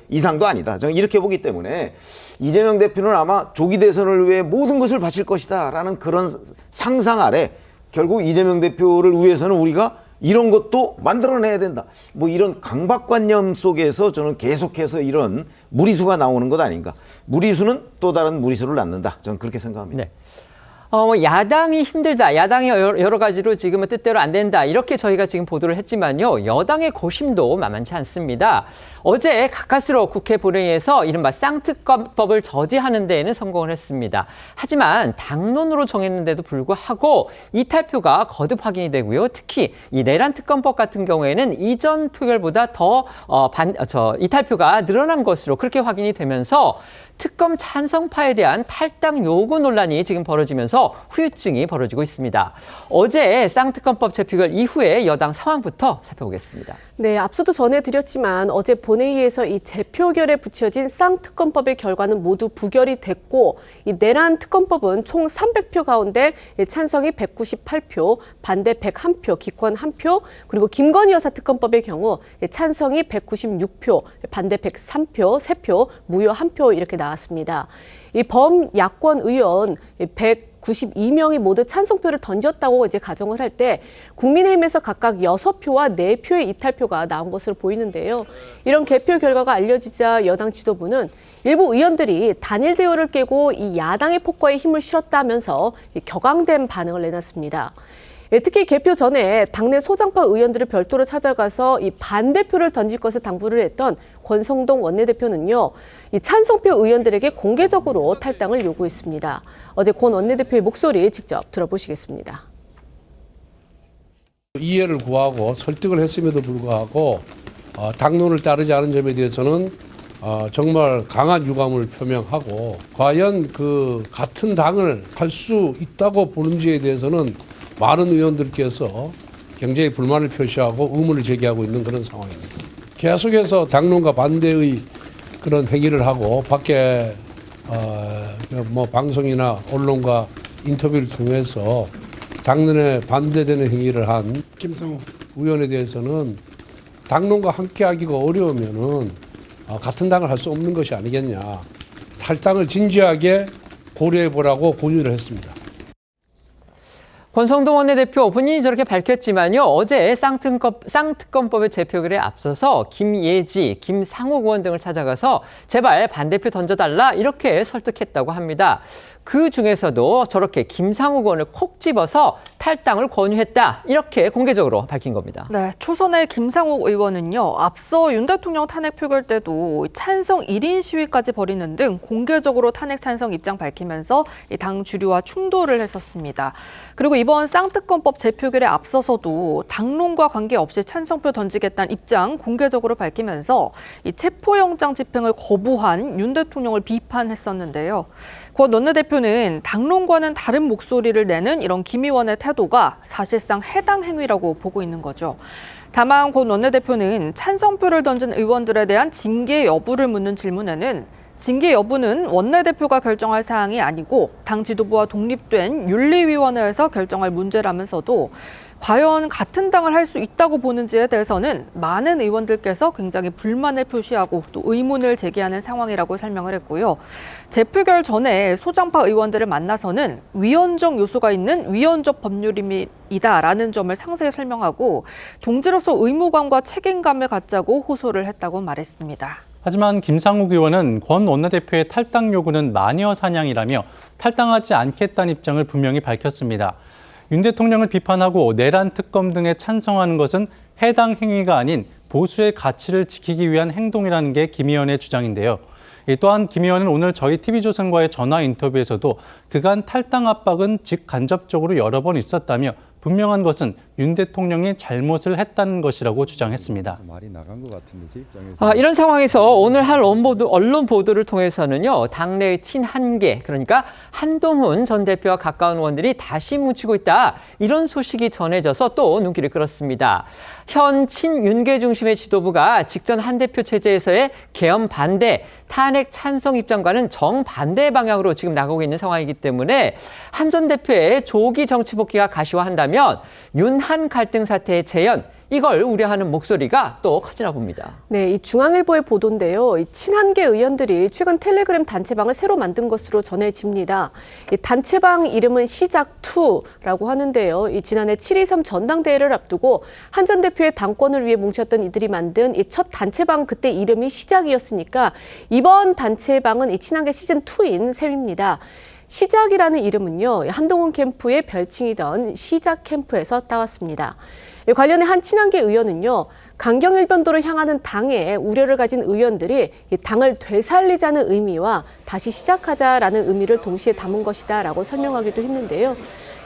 이상도 아니다. 저는 이렇게 보기 때문에 이재명 대표는 아마 조기 대선을 위해 모든 것을 바칠 것이다라는 그런 상상 아래 결국 이재명 대표를 위해서는 우리가 이런 것도 만들어내야 된다. 뭐 이런 강박관념 속에서 저는 계속해서 이런 무리수가 나오는 것 아닌가. 무리수는 또 다른 무리수를 낳는다. 저는 그렇게 생각합니다. 네. 야당이 힘들다. 야당이 여러 가지로 지금은 뜻대로 안 된다. 이렇게 저희가 지금 보도를 했지만요. 여당의 고심도 만만치 않습니다. 어제 가까스로 국회 본회의에서 이른바 쌍특검법을 저지하는 데에는 성공을 했습니다. 하지만 당론으로 정했는데도 불구하고 이탈표가 거듭 확인이 되고요. 특히 이 내란특검법 같은 경우에는 이전 표결보다 더 이탈표가 늘어난 것으로 그렇게 확인이 되면서 특검 찬성파에 대한 탈당 요구 논란이 지금 벌어지면서 후유증이 벌어지고 있습니다. 어제 쌍특검법 재표결 이후에 여당 상황부터 살펴보겠습니다. 네, 앞서도 전해드렸지만 어제 본회의에서 이 재표결에 붙여진 쌍특검법의 결과는 모두 부결이 됐고 이 내란 특검법은 총 300표 가운데 찬성이 198표, 반대 101표, 기권 1표, 그리고 김건희 여사 특검법의 경우 찬성이 196표, 반대 103표, 3표, 무효 1표 이렇게 나왔습니다. 이 범야권 의원 192명이 모두 찬성표를 던졌다고 이제 가정을 할 때 국민의힘에서 각각 6표와 4표의 이탈표가 나온 것으로 보이는데요. 이런 개표 결과가 알려지자 여당 지도부는 일부 의원들이 단일 대우를 깨고 이 야당의 폭거에 힘을 실었다면서 격앙된 반응을 내놨습니다. 특히 개표 전에 당내 소장파 의원들을 별도로 찾아가서 이 반대표를 던질 것을 당부를 했던 권성동 원내대표는요, 이 찬성표 의원들에게 공개적으로 탈당을 요구했습니다. 어제 권 원내대표의 목소리 직접 들어보시겠습니다. 이해를 구하고 설득을 했음에도 불구하고 당론을 따르지 않은 점에 대해서는 정말 강한 유감을 표명하고 과연 그 같은 당을 할 수 있다고 보는지에 대해서는 많은 의원들께서 굉장히 불만을 표시하고 의문을 제기하고 있는 그런 상황입니다. 계속해서 당론과 반대의 그런 행위를 하고 밖에 뭐 방송이나 언론과 인터뷰를 통해서 당론에 반대되는 행위를 한 김상호 의원에 대해서는 당론과 함께하기가 어려우면은 같은 당을 할 수 없는 것이 아니겠냐. 탈당을 진지하게 고려해 보라고 권유를 했습니다. 권성동 원내대표 본인이 저렇게 밝혔지만요. 어제 쌍특검법의 제표결에 앞서서 김예지, 김상욱 의원 등을 찾아가서 제발 반대표 던져달라 이렇게 설득했다고 합니다. 그 중에서도 저렇게 김상욱 의원을 콕 집어서 탈당을 권유했다 이렇게 공개적으로 밝힌 겁니다. 네, 초선의 김상욱 의원은요. 앞서 윤 대통령 탄핵 표결 때도 찬성 1인 시위까지 벌이는 등 공개적으로 탄핵 찬성 입장 밝히면서 당 주류와 충돌을 했었습니다. 그리고 이번 쌍특검법 재표결에 앞서서도 당론과 관계없이 찬성표 던지겠다는 입장 공개적으로 밝히면서 이 체포영장 집행을 거부한 윤 대통령을 비판했었는데요. 권 원내대표는 당론과는 다른 목소리를 내는 이런 김 의원의 태도가 사실상 해당 행위라고 보고 있는 거죠. 다만 권 원내대표는 찬성표를 던진 의원들에 대한 징계 여부를 묻는 질문에는 징계 여부는 원내대표가 결정할 사항이 아니고 당 지도부와 독립된 윤리위원회에서 결정할 문제라면서도 과연 같은 당을 할 수 있다고 보는지에 대해서는 많은 의원들께서 굉장히 불만을 표시하고 또 의문을 제기하는 상황이라고 설명을 했고요. 재표결 전에 소장파 의원들을 만나서는 위헌적 요소가 있는 위헌적 법률이다라는 점을 상세히 설명하고 동지로서 의무감과 책임감을 갖자고 호소를 했다고 말했습니다. 하지만 김상욱 의원은 권 원내대표의 탈당 요구는 마녀 사냥이라며 탈당하지 않겠다는 입장을 분명히 밝혔습니다. 윤 대통령을 비판하고 내란 특검 등에 찬성하는 것은 해당 행위가 아닌 보수의 가치를 지키기 위한 행동이라는 게 김 의원의 주장인데요. 또한 김 의원은 오늘 저희 TV조선과의 전화 인터뷰에서도 그간 탈당 압박은 직간접적으로 여러 번 있었다며 분명한 것은 윤 대통령이 잘못을 했다는 것이라고 주장했습니다. 말이 나간 것 같은데 제 입장에서 이런 상황에서 오늘 할 언론 보도를 통해서는요. 당내의 친한계, 그러니까 한동훈 전 대표와 가까운 의원들이 다시 뭉치고 있다. 이런 소식이 전해져서 또 눈길을 끌었습니다. 현 친윤계 중심의 지도부가 직전 한 대표 체제에서의 계엄 반대, 탄핵 찬성 입장과는 정반대 방향으로 지금 나가고 있는 상황이기 때문에 한 전 대표의 조기 정치 복귀가 가시화한다면 윤한 갈등 사태의 재현, 이걸 우려하는 목소리가 또 커지나 봅니다. 네, 이 중앙일보의 보도인데요. 이 친한계 의원들이 최근 텔레그램 단체방을 새로 만든 것으로 전해집니다. 이 단체방 이름은 시작2라고 하는데요. 이 지난해 7.23 전당대회를 앞두고 한 전 대표의 당권을 위해 뭉쳤던 이들이 만든 이 첫 단체방, 그때 이름이 시작이었으니까 이번 단체방은 이 친한계 시즌2인 셈입니다. 시작이라는 이름은요, 한동훈 캠프의 별칭이던 시작 캠프에서 따왔습니다. 관련해 한 친한계 의원은요, 강경일변도로 향하는 당에 우려를 가진 의원들이 당을 되살리자는 의미와 다시 시작하자라는 의미를 동시에 담은 것이다라고 설명하기도 했는데요.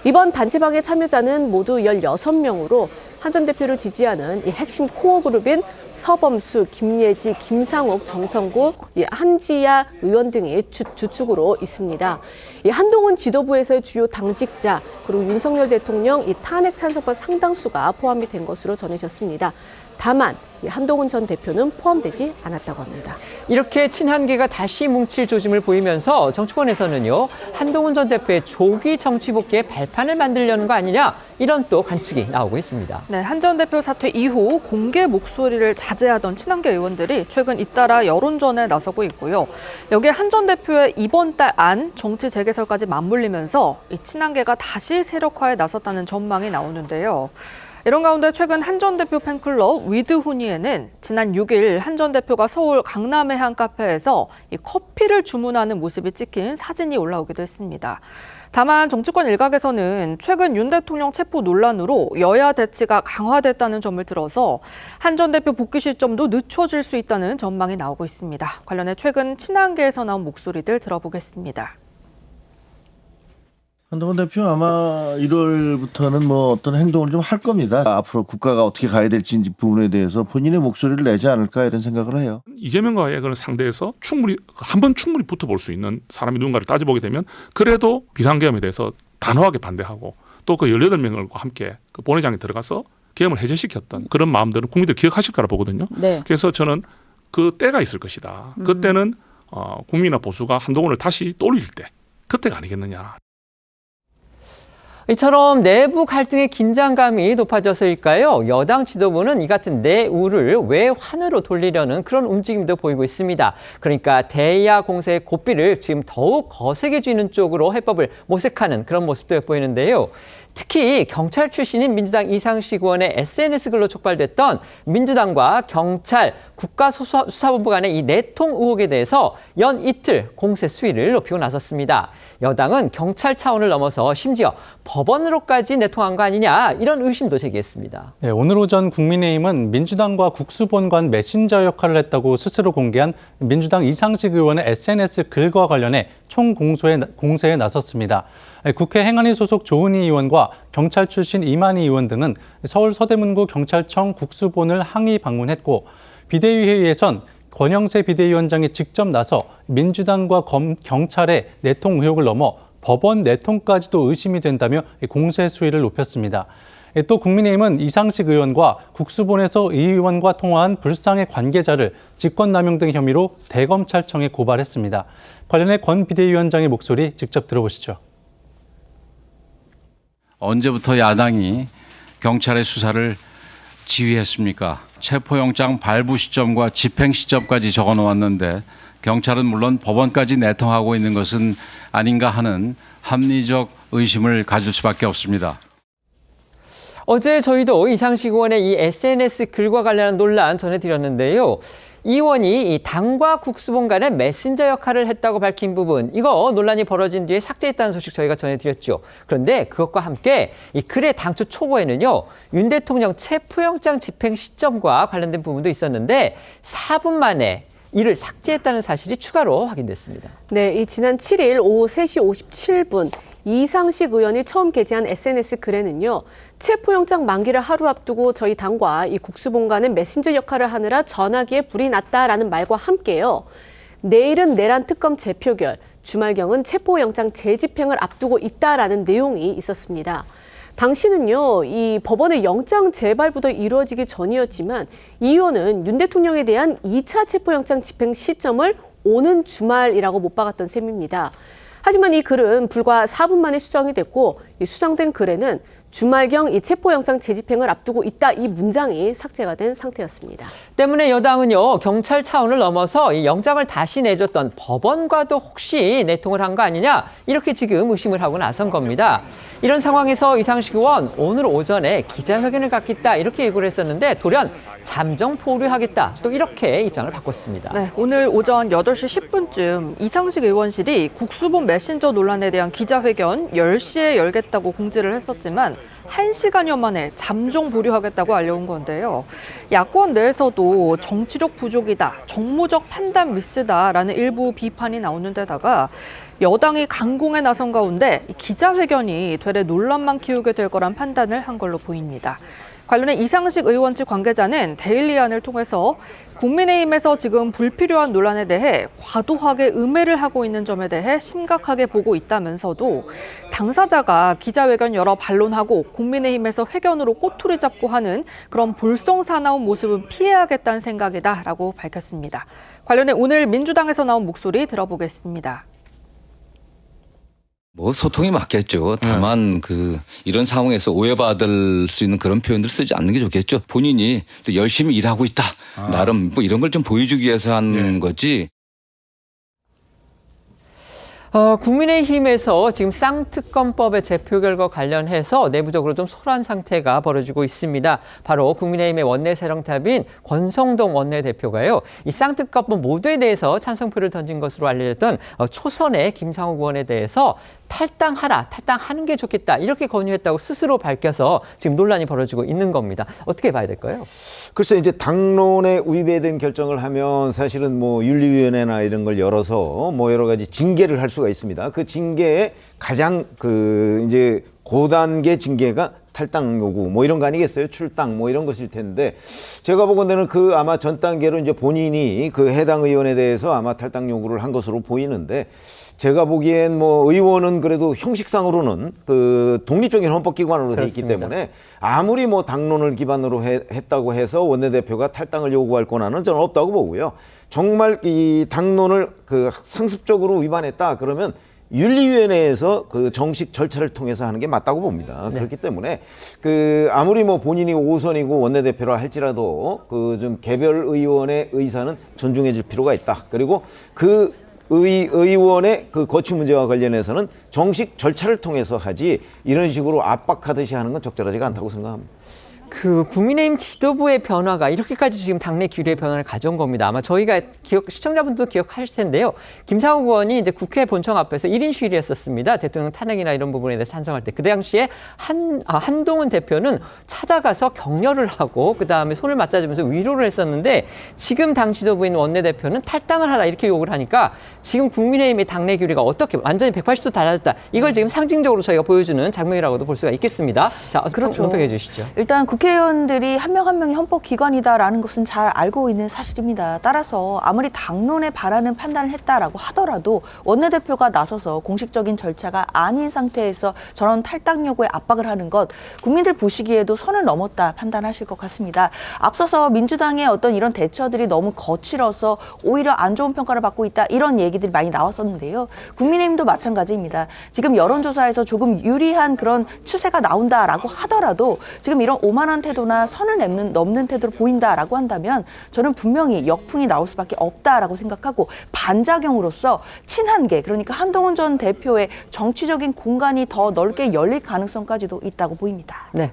이번 단체방의 참여자는 모두 16명으로 한 전 대표를 지지하는 이 핵심 코어 그룹인 서범수, 김예지, 김상욱, 정성구, 한지아 의원 등이 주축으로 있습니다. 이 한동훈 지도부에서의 주요 당직자, 그리고 윤석열 대통령 이 탄핵 찬성파 상당수가 포함이 된 것으로 전해졌습니다. 다만 한동훈 전 대표는 포함되지 않았다고 합니다. 이렇게 친한계가 다시 뭉칠 조짐을 보이면서 정치권에서는요, 한동훈 전 대표의 조기 정치 복귀의 발판을 만들려는 거 아니냐, 이런 또 관측이 나오고 있습니다. 네, 한 전 대표 사퇴 이후 공개 목소리를 자제하던 친한계 의원들이 최근 잇따라 여론전에 나서고 있고요. 여기에 한 전 대표의 이번 달 안 정치 재개설까지 맞물리면서 이 친한계가 다시 세력화에 나섰다는 전망이 나오는데요. 이런 가운데 최근 한 전 대표 팬클럽 위드후니에는 지난 6일 한 전 대표가 서울 강남의 한 카페에서 이 커피를 주문하는 모습이 찍힌 사진이 올라오기도 했습니다. 다만 정치권 일각에서는 최근 윤 대통령 체포 논란으로 여야 대치가 강화됐다는 점을 들어서 한 전 대표 복귀 시점도 늦춰질 수 있다는 전망이 나오고 있습니다. 관련해 최근 친한계에서 나온 목소리들 들어보겠습니다. 한동훈 대표 아마 1월부터는 뭐 어떤 행동을 좀 할 겁니다. 앞으로 국가가 어떻게 가야 될지 부분에 대해서 본인의 목소리를 내지 않을까 이런 생각을 해요. 이재명과의 그런 상대에서 충분히 붙어볼 수 있는 사람이 누군가를 따져보게 되면 그래도 비상계엄에 대해서 단호하게 반대하고 또 그 18명과 함께 그 본회장에 들어가서 계엄을 해제시켰던 그런 마음들은 국민들 기억하실 거라 보거든요. 네. 그래서 저는 그 때가 있을 것이다. 그때는 국민이나 보수가 한동훈을 다시 또 올릴 때 그때가 아니겠느냐. 이처럼 내부 갈등의 긴장감이 높아져서일까요? 여당 지도부는 이 같은 내우를 외환으로 돌리려는 그런 움직임도 보이고 있습니다. 그러니까 대야 공세의 고삐를 지금 더욱 거세게 쥐는 쪽으로 해법을 모색하는 그런 모습도 보이는데요. 특히 경찰 출신인 민주당 이상식 의원의 SNS 글로 촉발됐던 민주당과 경찰, 국가수사본부 간의 이 내통 의혹에 대해서 연 이틀 공세 수위를 높이고 나섰습니다. 여당은 경찰 차원을 넘어서 심지어 법원으로까지 내통한 거 아니냐 이런 의심도 제기했습니다. 네, 오늘 오전 국민의힘은 민주당과 국수본관 메신저 역할을 했다고 스스로 공개한 민주당 이상식 의원의 SNS 글과 관련해 총공세에 나섰습니다. 국회 행안위 소속 조은희 의원과 경찰 출신 이만희 의원 등은 서울 서대문구 경찰청 국수본을 항의 방문했고 비대위 회의에선 권영세 비대위원장이 직접 나서 민주당과 경찰의 내통 의혹을 넘어 법원 내통까지도 의심이 된다며 공세 수위를 높였습니다. 또 국민의힘은 이상식 의원과 국수본에서 이 의원과 통화한 불상의 관계자를 직권남용 등 혐의로 대검찰청에 고발했습니다. 관련해 권 비대위원장의 목소리 직접 들어보시죠. 언제부터 야당이 경찰의 수사를 지휘했습니까? 체포영장 발부 시점과 집행 시점까지 적어놓았는데 경찰은 물론 법원까지 내통하고 있는 것은 아닌가 하는 합리적 의심을 가질 수밖에 없습니다. 어제 저희도 이상식 의원의 이 SNS 글과 관련한 논란 전해드렸는데요. 이 의원이 이 당과 국수본 간의 메신저 역할을 했다고 밝힌 부분, 이거 논란이 벌어진 뒤에 삭제했다는 소식 저희가 전해드렸죠. 그런데 그것과 함께 이 글의 당초 초고에는요, 윤 대통령 체포영장 집행 시점과 관련된 부분도 있었는데 4분 만에 이를 삭제했다는 사실이 추가로 확인됐습니다. 네, 이 지난 7일 오후 3시 57분 이상식 의원이 처음 게재한 SNS 글에는요. 체포영장 만기를 하루 앞두고 저희 당과 이 국수본과는 메신저 역할을 하느라 전화기에 불이 났다라는 말과 함께요. 내일은 내란 특검 재표결, 주말경은 체포영장 재집행을 앞두고 있다라는 내용이 있었습니다. 당시는요, 이 법원의 영장 재발부도 이루어지기 전이었지만 이 의원은 윤 대통령에 대한 2차 체포영장 집행 시점을 오는 주말이라고 못 박았던 셈입니다. 하지만 이 글은 불과 4분 만에 수정이 됐고 이 수정된 글에는 주말경 이 체포영장 재집행을 앞두고 있다 이 문장이 삭제가 된 상태였습니다. 때문에 여당은요 경찰 차원을 넘어서 이 영장을 다시 내줬던 법원과도 혹시 내통을 한 거 아니냐 이렇게 지금 의심을 하고 나선 겁니다. 이런 상황에서 이상식 의원 오늘 오전에 기자회견을 갖겠다 이렇게 예고를 했었는데 돌연 잠정 포류하겠다 또 이렇게 입장을 바꿨습니다. 네, 오늘 오전 8시 10분쯤 이상식 의원실이 국수본 메신저 논란에 대한 기자회견 10시에 열겠다고 공지를 했었지만 1시간여 만에 잠정 보류하겠다고 알려온 건데요. 야권 내에서도 정치적 부족이다, 정무적 판단 미스다라는 일부 비판이 나오는 데다가 여당이 강공에 나선 가운데 기자회견이 되레 논란만 키우게 될 거란 판단을 한 걸로 보입니다. 관련해 이상식 의원 측 관계자는 데일리안을 통해서 국민의힘에서 지금 불필요한 논란에 대해 과도하게 음해를 하고 있는 점에 대해 심각하게 보고 있다면서도 당사자가 기자회견 열어 반론하고 국민의힘에서 회견으로 꼬투리 잡고 하는 그런 볼썽사나운 모습은 피해야겠다는 생각이다라고 밝혔습니다. 관련해 오늘 민주당에서 나온 목소리 들어보겠습니다. 뭐 소통이 맞겠죠. 다만 이런 상황에서 오해받을 수 있는 그런 표현들 쓰지 않는 게 좋겠죠. 본인이 또 열심히 일하고 있다. 나름 뭐 이런 걸 좀 보여주기 위해서 한 거지. 국민의힘에서 지금 쌍특검법의 재표결과 관련해서 내부적으로 좀 소란 상태가 벌어지고 있습니다. 바로 국민의힘의 원내사령탑인 권성동 원내대표가요. 이 쌍특검법 모두에 대해서 찬성표를 던진 것으로 알려졌던 초선의 김상욱 의원에 대해서 탈당하는 게 좋겠다 이렇게 권유했다고 스스로 밝혀서 지금 논란이 벌어지고 있는 겁니다. 어떻게 봐야 될까요? 글쎄 이제 당론에 위배된 결정을 하면 사실은 뭐 윤리위원회나 이런 걸 열어서 뭐 여러 가지 징계를 할 수가 있습니다. 그 징계의 가장 이제 고단계 징계가 탈당 요구 뭐 이런 거 아니겠어요? 출당 뭐 이런 것일 텐데 제가 보건대는 아마 전 단계로 이제 본인이 해당 의원에 대해서 아마 탈당 요구를 한 것으로 보이는데 제가 보기엔 뭐 의원은 그래도 형식상으로는 독립적인 헌법기관으로 돼 있기 때문에 아무리 뭐 당론을 기반으로 했다고 해서 원내대표가 탈당을 요구할 권한은 저는 없다고 보고요. 정말 이 당론을 상습적으로 위반했다 그러면 윤리위원회에서 정식 절차를 통해서 하는 게 맞다고 봅니다. 네. 그렇기 때문에 아무리 뭐 본인이 5선이고 원내대표라 할지라도 좀 개별 의원의 의사는 존중해 줄 필요가 있다. 그리고 의원의 그 거취 문제와 관련해서는 정식 절차를 통해서 하지 이런 식으로 압박하듯이 하는 건 적절하지가 않다고 생각합니다. 그 국민의힘 지도부의 변화가 이렇게까지 지금 당내 기류의 변화를 가져온 겁니다. 아마 저희가 시청자분들도 기억하실 텐데요. 김상욱 의원이 이제 국회 본청 앞에서 1인 시위를 했었습니다. 대통령 탄핵이나 이런 부분에 대해서 찬성할 때. 그 당시에 한동훈 대표는 찾아가서 격려를 하고 그다음에 손을 맞잡으면서 위로를 했었는데 지금 당 지도부인 원내대표는 탈당을 하라 이렇게 요구를 하니까 지금 국민의힘의 당내 기류가 어떻게 완전히 180도 달라졌다. 이걸 지금 상징적으로 저희가 보여주는 장면이라고도 볼 수가 있겠습니다. 자, 그렇죠. 분석해 주시죠. 일단 국회의원들이 한 명 한 명이 헌법기관이다라는 것은 잘 알고 있는 사실입니다. 따라서 아무리 당론에 바라는 판단을 했다라고 하더라도 원내대표가 나서서 공식적인 절차가 아닌 상태에서 저런 탈당 요구에 압박을 하는 것 국민들 보시기에도 선을 넘었다 판단하실 것 같습니다. 앞서서 민주당의 어떤 이런 대처들이 너무 거칠어서 오히려 안 좋은 평가를 받고 있다 이런 얘기들이 많이 나왔었는데요. 국민의힘도 마찬가지입니다. 지금 여론조사에서 조금 유리한 그런 추세가 나온다라고 하더라도 지금 이런 오만한 태도나 선을 넘는 태도를 보인다라고 한다면 저는 분명히 역풍이 나올 수밖에 없다라고 생각하고 반작용으로서 친한계 그러니까 한동훈 전 대표의 정치적인 공간이 더 넓게 열릴 가능성까지도 있다고 보입니다. 네.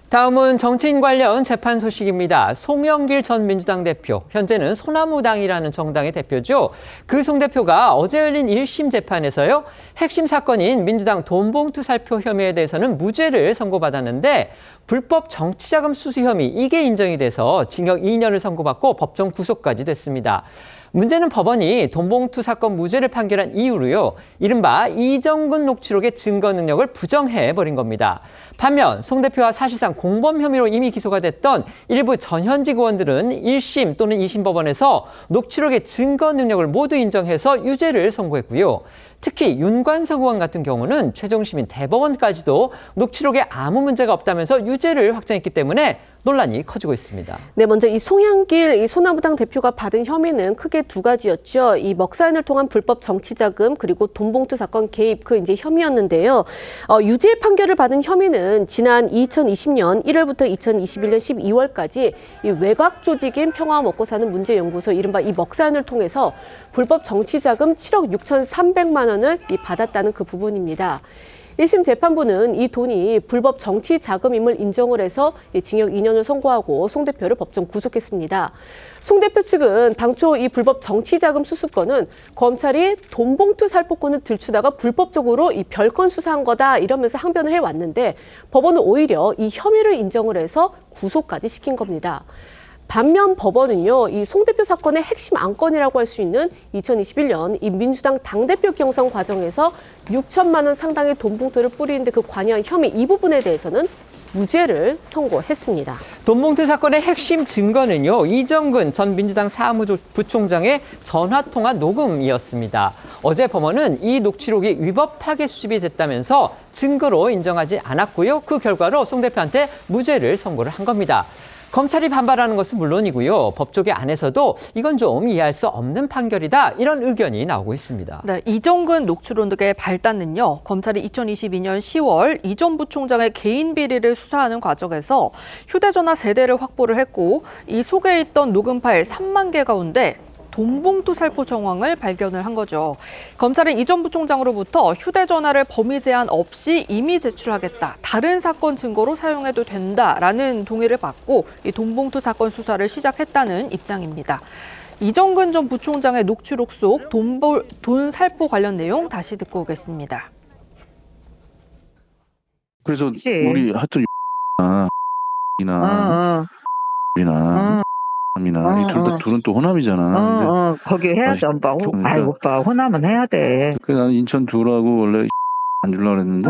다음은 정치인 관련 재판 소식입니다. 송영길 전 민주당 대표, 현재는 소나무당이라는 정당의 대표죠. 그 송 대표가 어제 열린 1심 재판에서요. 핵심 사건인 민주당 돈봉투 살표 혐의에 대해서는 무죄를 선고받았는데 불법 정치자금 수수 혐의 이게 인정이 돼서 징역 2년을 선고받고 법정 구속까지 됐습니다. 문제는 법원이 돈봉투 사건 무죄를 판결한 이후로요. 이른바 이정근 녹취록의 증거 능력을 부정해버린 겁니다. 반면 송 대표와 사실상 공범 혐의로 이미 기소가 됐던 일부 전현직 의원들은 1심 또는 2심 법원에서 녹취록의 증거 능력을 모두 인정해서 유죄를 선고했고요. 특히 윤관석 의원 같은 경우는 최종 시민 대법원까지도 녹취록에 아무 문제가 없다면서 유죄를 확정했기 때문에 논란이 커지고 있습니다. 네, 먼저 이 송영길 이 소나무당 대표가 받은 혐의는 크게 두 가지였죠. 이 먹사연을 통한 불법 정치자금 그리고 돈봉투 사건 개입 그 이제 혐의였는데요. 유죄 판결을 받은 혐의는 지난 2020년 1월부터 2021년 12월까지 이 외곽 조직인 평화 먹고 사는 문제연구소 이른바 이 먹사연을 통해서 불법 정치자금 7억 6,300만 원을 받았다는 그 부분입니다. 1심 재판부는 이 돈이 불법 정치 자금임을 인정을 해서 징역 2년을 선고하고 송 대표를 법정 구속했습니다. 송 대표 측은 당초 이 불법 정치 자금 수수권은 검찰이 돈봉투 살포권을 들추다가 불법적으로 이 별건 수사한 거다 이러면서 항변을 해왔는데 법원은 오히려 이 혐의를 인정을 해서 구속까지 시킨 겁니다. 반면 법원은요, 이 송 대표 사건의 핵심 안건이라고 할 수 있는 2021년 이 민주당 당대표 경선 과정에서 6천만 원 상당의 돈봉투를 뿌리는데 그 관여한 혐의 이 부분에 대해서는 무죄를 선고했습니다. 돈봉투 사건의 핵심 증거는요. 이정근 전 민주당 사무부총장의 전화통화 녹음이었습니다. 어제 법원은 이 녹취록이 위법하게 수집이 됐다면서 증거로 인정하지 않았고요. 그 결과로 송 대표한테 무죄를 선고를 한 겁니다. 검찰이 반발하는 것은 물론이고요. 법조계 안에서도 이건 좀 이해할 수 없는 판결이다. 이런 의견이 나오고 있습니다. 네, 이정근 녹취록의 발단은요. 검찰이 2022년 10월 이 전 부총장의 개인 비리를 수사하는 과정에서 휴대전화 세대를 확보를 했고 이 속에 있던 녹음 파일 3만 개 가운데 돈봉투 살포 정황을 발견을 한 거죠. 검찰은 이 전 부총장으로부터 휴대전화를 범위 제한 없이 이미 제출하겠다. 다른 사건 증거로 사용해도 된다라는 동의를 받고 이 돈봉투 사건 수사를 시작했다는 입장입니다. 이정근 전 부총장의 녹취록 속 돈 살포 관련 내용 다시 듣고 오겠습니다. 그래서 우리 하여튼 이나 이나 이 둘은 또 호남이잖아. 거기 해야 돼, 오빠. 아이고, 오빠, 호남은 해야 돼. 그래서 나는 인천 둘하고 원래 안 주려고 그랬는데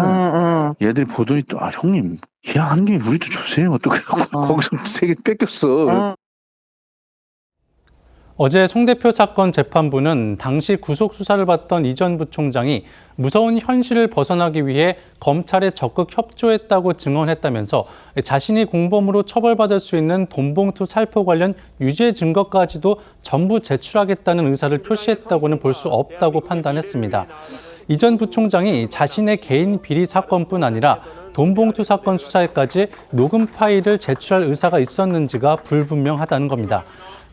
얘들이 보더니 또 형님 예약하는 김에 우리도 주세요. 또 거기서 3개 뺏겼어. 어제 송 대표 사건 재판부는 당시 구속 수사를 받던 이 전 부총장이 무서운 현실을 벗어나기 위해 검찰에 적극 협조했다고 증언했다면서 자신이 공범으로 처벌받을 수 있는 돈봉투 살포 관련 유죄 증거까지도 전부 제출하겠다는 의사를 표시했다고는 볼 수 없다고 판단했습니다. 이 전 부총장이 자신의 개인 비리 사건뿐 아니라 돈봉투 사건 수사에까지 녹음 파일을 제출할 의사가 있었는지가 불분명하다는 겁니다.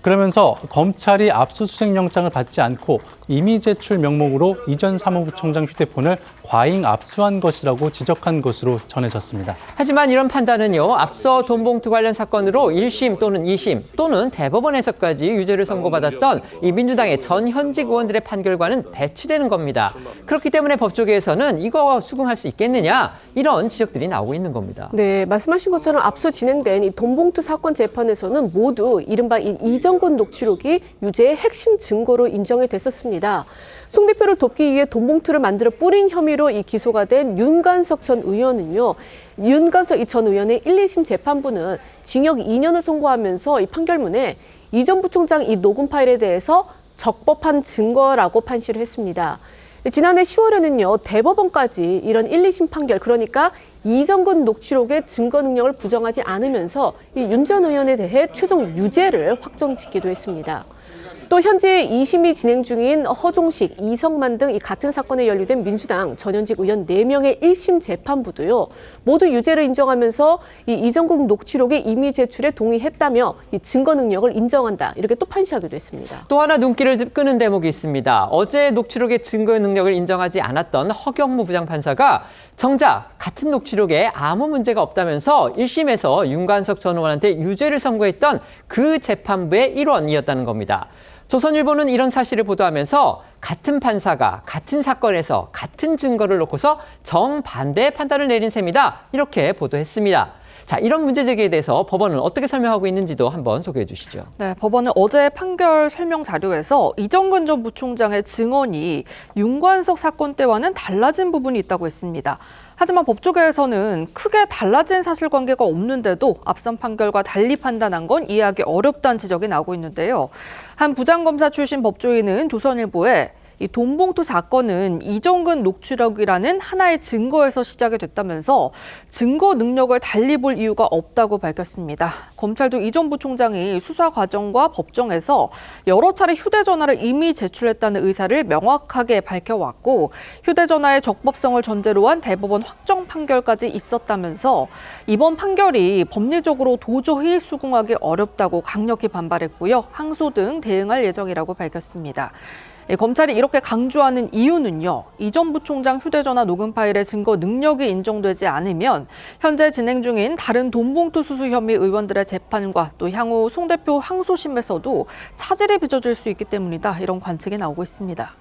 그러면서 검찰이 압수수색 영장을 받지 않고 임의 제출 명목으로 이전 사무부총장 휴대폰을 과잉 압수한 것이라고 지적한 것으로 전해졌습니다. 하지만 이런 판단은요, 앞서 돈봉투 관련 사건으로 1심 또는 2심 또는 대법원에서까지 유죄를 선고받았던 이 민주당의 전 현직 의원들의 판결과는 배치되는 겁니다. 그렇기 때문에 법조계에서는 이거 수긍할 수 있겠느냐, 이런 지적들이 나오고 있는 겁니다. 네, 말씀하신 것처럼 앞서 진행된 이 돈봉투 사건 재판에서는 모두 이른바 이 이정근 녹취록이 유죄의 핵심 증거로 인정이 됐었습니다. 송 대표를 돕기 위해 돈봉투를 만들어 뿌린 혐의로 이 기소가 된 윤관석 전 의원은요. 윤관석 전 의원의 1, 2심 재판부는 징역 2년을 선고하면서 이 판결문에 이 전 부총장 이 녹음 파일에 대해서 적법한 증거라고 판시를 했습니다. 지난해 10월에는요. 대법원까지 이런 1, 2심 판결, 그러니까 이정근 녹취록의 증거 능력을 부정하지 않으면서 이 윤 전 의원에 대해 최종 유죄를 확정짓기도 했습니다. 또 현재 2심이 진행 중인 허종식, 이성만 등 이 같은 사건에 연루된 민주당 전현직 의원 4명의 1심 재판부도요. 모두 유죄를 인정하면서 이 이정근 녹취록의 임의 제출에 동의했다며 이 증거 능력을 인정한다. 이렇게 또 판시하기도 했습니다. 또 하나 눈길을 끄는 대목이 있습니다. 어제 녹취록의 증거 능력을 인정하지 않았던 허경무 부장판사가 정작 같은 녹취록에 아무 문제가 없다면서 1심에서 윤관석 전 의원한테 유죄를 선고했던 그 재판부의 일원이었다는 겁니다. 조선일보는 이런 사실을 보도하면서 같은 판사가 같은 사건에서 같은 증거를 놓고서 정반대의 판단을 내린 셈이다, 이렇게 보도했습니다. 자, 이런 문제 제기에 대해서 법원은 어떻게 설명하고 있는지도 한번 소개해 주시죠. 네, 법원은 어제 판결 설명 자료에서 이정근 전 부총장의 증언이 윤관석 사건 때와는 달라진 부분이 있다고 했습니다. 하지만 법조계에서는 크게 달라진 사실관계가 없는데도 앞선 판결과 달리 판단한 건 이해하기 어렵다는 지적이 나오고 있는데요. 한 부장검사 출신 법조인은 조선일보에 이 돈봉투 사건은 이정근 녹취록이라는 하나의 증거에서 시작이 됐다면서 증거 능력을 달리 볼 이유가 없다고 밝혔습니다. 검찰도 이 전 부총장이 수사 과정과 법정에서 여러 차례 휴대전화를 이미 제출했다는 의사를 명확하게 밝혀왔고 휴대전화의 적법성을 전제로 한 대법원 확정 판결까지 있었다면서 이번 판결이 법리적으로 도저히 수긍하기 어렵다고 강력히 반발했고요. 항소 등 대응할 예정이라고 밝혔습니다. 검찰이 이렇게 강조하는 이유는요. 이 전 부총장 휴대전화 녹음 파일의 증거 능력이 인정되지 않으면 현재 진행 중인 다른 돈봉투 수수 혐의 의원들의 재판과 또 향후 송 대표 항소심에서도 차질이 빚어질 수 있기 때문이다. 이런 관측이 나오고 있습니다.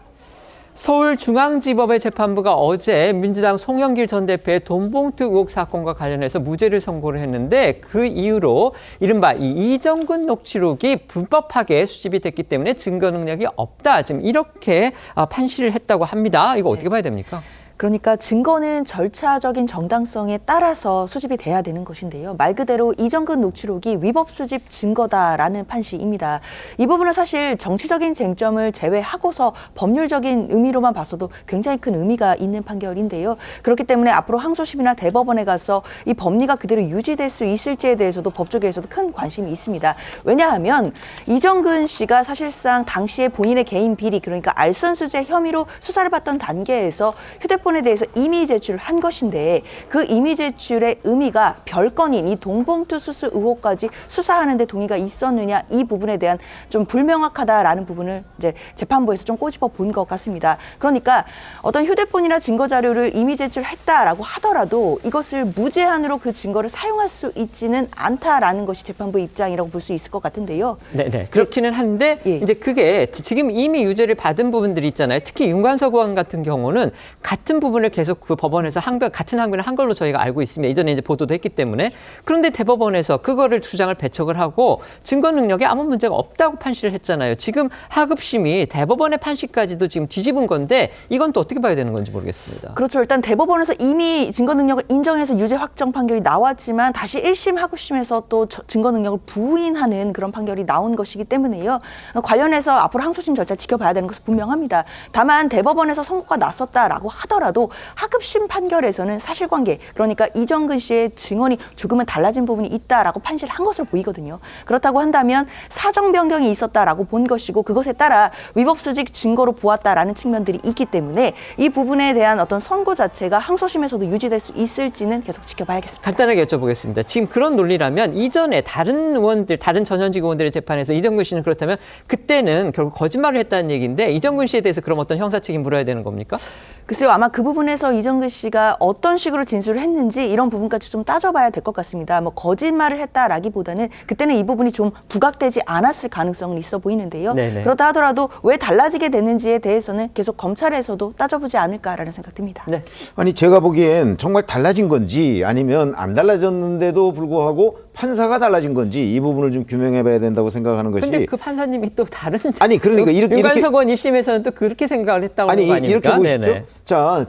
서울중앙지법의 재판부가 어제 민주당 송영길 전 대표의 돈봉투 의혹 사건과 관련해서 무죄를 선고를 했는데 그 이유로 이른바 이 이정근 녹취록이 불법하게 수집이 됐기 때문에 증거 능력이 없다. 지금 이렇게 판시를 했다고 합니다. 이거 어떻게 봐야 됩니까? 그러니까 증거는 절차적인 정당성에 따라서 수집이 돼야 되는 것인데요. 말 그대로 이정근 녹취록이 위법 수집 증거다라는 판시입니다. 이 부분은 사실 정치적인 쟁점을 제외하고서 법률적인 의미로만 봤어도 굉장히 큰 의미가 있는 판결인데요. 그렇기 때문에 앞으로 항소심이나 대법원에 가서 이 법리가 그대로 유지될 수 있을지에 대해서도 법조계에서도 큰 관심이 있습니다. 왜냐하면 이정근 씨가 사실상 당시에 본인의 개인 비리, 그러니까 알선수재 혐의로 수사를 받던 단계에서 휴대폰에 대해서 임의 제출을 한 것인데 그 임의 제출의 의미가 별건인 이 돈봉투 수수 의혹까지 수사하는 데 동의가 있었느냐, 이 부분에 대한 좀 불명확하다라는 부분을 이제 재판부에서 좀 꼬집어 본 것 같습니다. 그러니까 어떤 휴대폰이나 증거 자료를 임의 제출했다라고 하더라도 이것을 무제한으로 그 증거를 사용할 수 있지는 않다라는 것이 재판부의 입장이라고 볼 수 있을 것 같은데요. 네, 그렇기는 한데 이제 그게 지금 이미 유죄를 받은 부분들이 있잖아요. 특히 윤관석 의원 같은 경우는 같은 부분을 계속 그 법원에서 같은 항변을 한 걸로 저희가 알고 있습니다. 이전에 이제 보도도 했기 때문에. 그런데 대법원에서 그거를 주장을 배척을 하고 증거 능력에 아무 문제가 없다고 판시를 했잖아요. 지금 하급심이 대법원의 판시까지도 지금 뒤집은 건데 이건 또 어떻게 봐야 되는 건지 모르겠습니다. 그렇죠. 일단 대법원에서 이미 증거 능력을 인정해서 유죄 확정 판결이 나왔지만 다시 1심 하급심에서 또 증거 능력을 부인하는 그런 판결이 나온 것이기 때문에요. 관련해서 앞으로 항소심 절차 지켜봐야 되는 것은 분명합니다. 다만 대법원에서 선고가 났었다라고 하더라도 하더라도 하급심 판결에서는 사실관계, 그러니까 이정근 씨의 증언이 조금은 달라진 부분이 있다라고 판시를 한 것으로 보이거든요. 그렇다고 한다면 사정 변경이 있었다라고 본 것이고 그것에 따라 위법수직 증거로 보았다라는 측면들이 있기 때문에 이 부분에 대한 어떤 선고 자체가 항소심에서도 유지될 수 있을지는 계속 지켜봐야겠습니다. 간단하게 여쭤보겠습니다. 지금 그런 논리라면 이전에 다른 의원들, 다른 전현직 의원들의 재판에서 이정근 씨는 그렇다면 그때는 결국 거짓말을 했다는 얘기인데 이정근 씨에 대해서 그럼 어떤 형사 책임 물어야 되는 겁니까? 글쎄요, 아마 그 부분에서 이정근 씨가 어떤 식으로 진술을 했는지 이런 부분까지 좀 따져봐야 될 것 같습니다. 뭐 거짓말을 했다라기보다는 그때는 이 부분이 좀 부각되지 않았을 가능성은 있어 보이는데요. 네네. 그렇다 하더라도 왜 달라지게 됐는지에 대해서는 계속 검찰에서도 따져보지 않을까라는 생각 듭니다. 네. 아니 제가 보기엔 정말 달라진 건지 아니면 안 달라졌는데도 불구하고 판사가 달라진 건지 이 부분을 좀 규명해봐야 된다고 생각하는 것이. 근데 그 판사님이 또 다른. 아니 그러니까 이렇게 유관석원 1심에서는 또 그렇게 생각을 했다고 하는 거 아닙니까? 이렇게 보시죠. 네네. 자,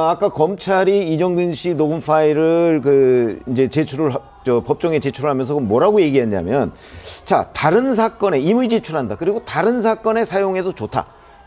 아까 검찰이 이정근 씨 녹음 파일을 이제 법정에 제출하면서 뭐라고 얘기했냐면, 자, 다른 사건에 임의 제출한다. 그리고 다른 사건에 사용해도 좋다.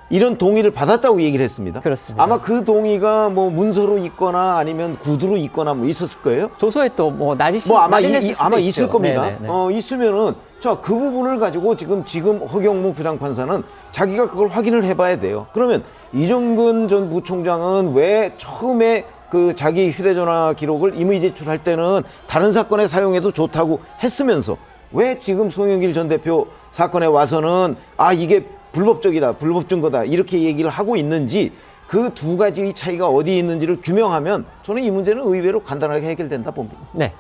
이런 동의를 받았다고 얘기를 했습니다. 그렇습니다. 아마 그 동의가 뭐 문서로 있거나 아니면 구두로 있거나 뭐 있었을 거예요. 조서에 또 뭐 아마 있을 겁니다. 네네네. 있으면은 자, 그 부분을 가지고 지금 허경무 부장판사는 자기가 그걸 확인을 해봐야 돼요. 그러면 이정근 전 부총장은 왜 처음에 그 자기 휴대전화 기록을 임의 제출할 때는 다른 사건에 사용해도 좋다고 했으면서 왜 지금 송영길 전 대표 사건에 와서는 이게 불법적이다, 불법 증거다 이렇게 얘기를 하고 있는지 그 두 가지의 차이가 어디 있는지를 규명하면 저는 이 문제는 의외로 간단하게 해결된다 봅니다. 네.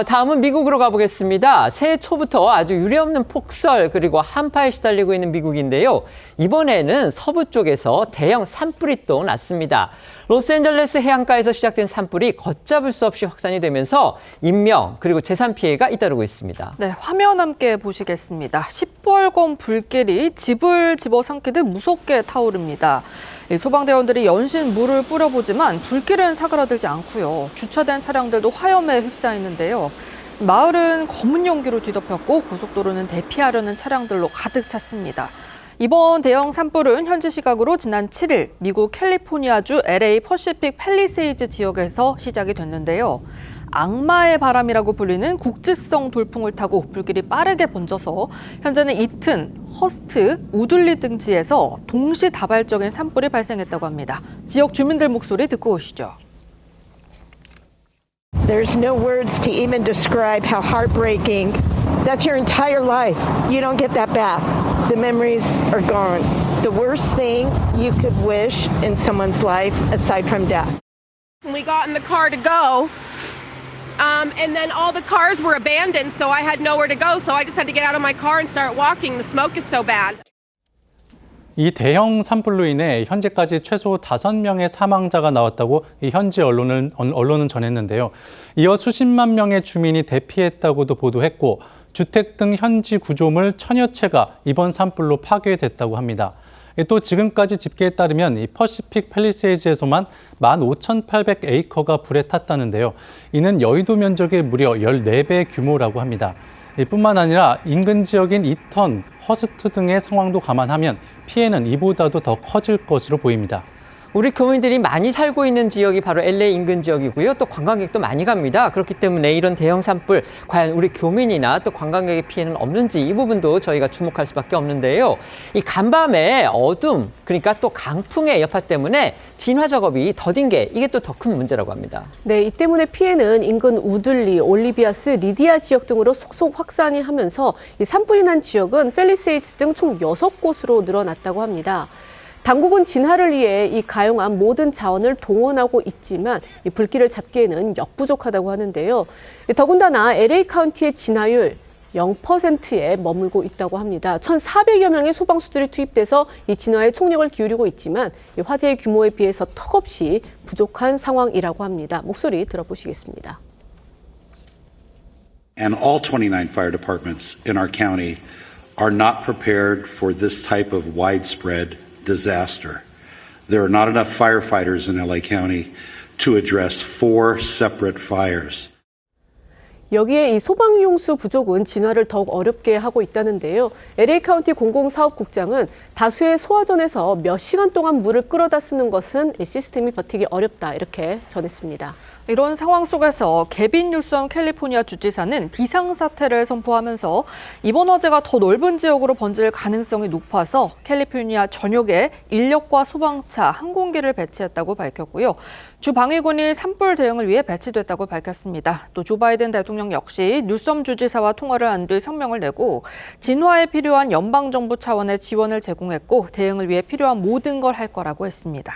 다음은 미국으로 가보겠습니다. 새해 초부터 아주 유례없는 폭설 그리고 한파에 시달리고 있는 미국인데요. 이번에는 서부 쪽에서 대형 산불이 또 났습니다. 로스앤젤레스 해안가에서 시작된 산불이 걷잡을 수 없이 확산이 되면서 인명 그리고 재산 피해가 잇따르고 있습니다. 네, 화면 함께 보시겠습니다. 시뻘건 불길이 집을 집어삼키듯 무섭게 타오릅니다. 소방대원들이 연신 물을 뿌려보지만 불길은 사그라들지 않고요. 주차된 차량들도 화염에 휩싸이는데요. 마을은 검은 연기로 뒤덮였고 고속도로는 대피하려는 차량들로 가득 찼습니다. 이번 대형 산불은 현지 시각으로 지난 7일 미국 캘리포니아주 LA 퍼시픽 팰리세이즈 지역에서 시작이 됐는데요. 악마의 바람이라고 불리는 국지성 돌풍을 타고 불길이 빠르게 번져서 현재는 이튼, 허스트, 우들리 등지에서 동시다발적인 산불이 발생했다고 합니다. 지역 주민들 목소리 듣고 오시죠. There's no words to even describe how heartbreaking. That's your entire life. You don't get that back. The memories are gone. The worst thing you could wish in someone's life, aside from death. We got in the car to go, and then all the cars were abandoned, so I had nowhere to go, so I just had to get out of my car and start walking. The smoke is so bad. 이 대형 산불로 인해 현재까지 최소 5명의 사망자가 나왔다고 이 현지 언론은 전했는데요. 이어 수십만 명의 주민이 대피했다고도 보도했고 주택 등 현지 구조물 천여 채가 이번 산불로 파괴됐다고 합니다. 또 지금까지 집계에 따르면 이 퍼시픽 팰리세이즈에서만 15,800에이커가 불에 탔다는데요. 이는 여의도 면적의 무려 14배 규모라고 합니다. 뿐만 아니라 인근 지역인 이턴, 허스트 등의 상황도 감안하면 피해는 이보다도 더 커질 것으로 보입니다. 우리 교민들이 많이 살고 있는 지역이 바로 LA 인근 지역이고요. 또 관광객도 많이 갑니다. 그렇기 때문에 이런 대형 산불, 과연 우리 교민이나 또 관광객의 피해는 없는지 이 부분도 저희가 주목할 수밖에 없는데요. 이 간밤에 어둠, 그러니까 또 강풍의 여파 때문에 진화 작업이 더딘 게 이게 또 더 큰 문제라고 합니다. 네, 이 때문에 피해는 인근 우들리, 올리비아스, 리디아 지역 등으로 속속 확산이 하면서 이 산불이 난 지역은 팰리세이즈 등 총 6곳으로 늘어났다고 합니다. 당국은 진화를 위해 이 가용한 모든 자원을 동원하고 있지만 이 불길을 잡기에는 역부족하다고 하는데요. 더군다나 LA 카운티의 진화율 0%에 머물고 있다고 합니다. 1,400여 명의 소방수들이 투입돼서 이 진화에 총력을 기울이고 있지만 이 화재의 규모에 비해서 턱없이 부족한 상황이라고 합니다. 목소리 들어보시겠습니다. And all 29 fire departments in our county are not prepared for this type of widespread disaster. There are not enough firefighters in LA County to address 4 separate fires. 여기에 이 소방용수 부족은 진화를 더욱 어렵게 하고 있다는데요. LA 카운티 공공사업국장은 다수의 소화전에서 몇 시간 동안 물을 끌어다 쓰는 것은 이 시스템이 버티기 어렵다 이렇게 전했습니다. 이런 상황 속에서 개빈 뉴섬 캘리포니아 주지사는 비상사태를 선포하면서 이번 화재가 더 넓은 지역으로 번질 가능성이 높아서 캘리포니아 전역에 인력과 소방차, 항공기를 배치했다고 밝혔고요. 주 방위군이 산불 대응을 위해 배치됐다고 밝혔습니다. 또 조 바이든 대통령 역시 뉴섬 주지사와 통화를 한 뒤 성명을 내고 진화에 필요한 연방정부 차원의 지원을 제공했고 대응을 위해 필요한 모든 걸 할 거라고 했습니다.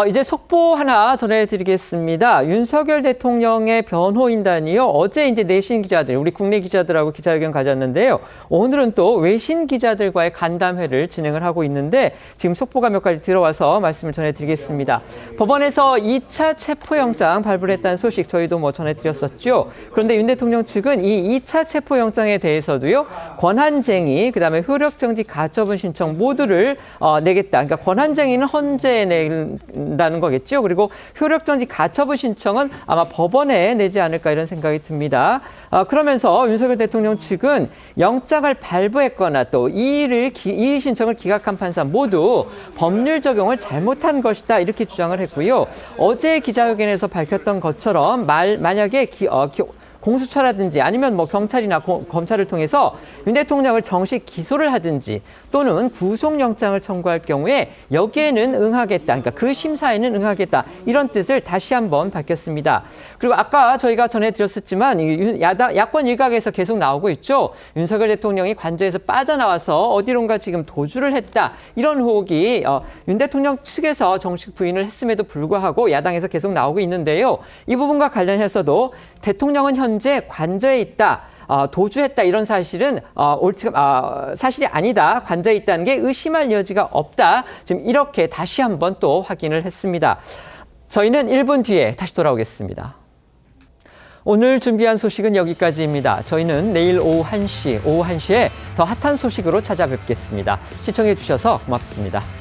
이제 속보 하나 전해드리겠습니다. 윤석열 대통령의 변호인단이요. 어제 이제 내신 기자들, 우리 국내 기자들하고 기자회견 가졌는데요. 오늘은 또 외신 기자들과의 간담회를 진행을 하고 있는데 지금 속보가 몇 가지 들어와서 말씀을 전해드리겠습니다. 법원에서 2차 체포영장 발부를 했다는 소식 저희도 뭐 전해드렸었죠. 그런데 윤 대통령 측은 이 2차 체포영장에 대해서도요. 권한쟁의, 그다음에 효력정지 가처분 신청 모두를 내겠다. 그러니까 권한쟁의는 헌재에 낸다는 거겠죠. 그리고 효력정지 가처분 신청은 아마 법원에 내지 않을까 이런 생각이 듭니다. 그러면서 윤석열 대통령 측은 영장을 발부했거나 또 이의 신청을 기각한 판사 모두 법률 적용을 잘못한 것이다 이렇게 주장을 했고요. 어제 기자회견에서 밝혔던 것처럼 만약에 공수처라든지 아니면 뭐 경찰이나 검찰을 통해서 윤 대통령을 정식 기소를 하든지 또는 구속영장을 청구할 경우에 여기에는 응하겠다. 그러니까 그 심사에는 응하겠다. 이런 뜻을 다시 한번 밝혔습니다. 그리고 아까 저희가 전해드렸었지만 야권 일각에서 계속 나오고 있죠. 윤석열 대통령이 관저에서 빠져나와서 어디론가 지금 도주를 했다. 이런 의혹이 윤 대통령 측에서 정식 부인을 했음에도 불구하고 야당에서 계속 나오고 있는데요. 이 부분과 관련해서도 대통령은 현재 관저에 있다. 도주했다 이런 사실은 사실이 아니다. 관저에 있다는 게 의심할 여지가 없다. 지금 이렇게 다시 한번 또 확인을 했습니다. 저희는 1분 뒤에 다시 돌아오겠습니다. 오늘 준비한 소식은 여기까지입니다. 저희는 내일 오후 1시에 더 핫한 소식으로 찾아뵙겠습니다. 시청해 주셔서 고맙습니다.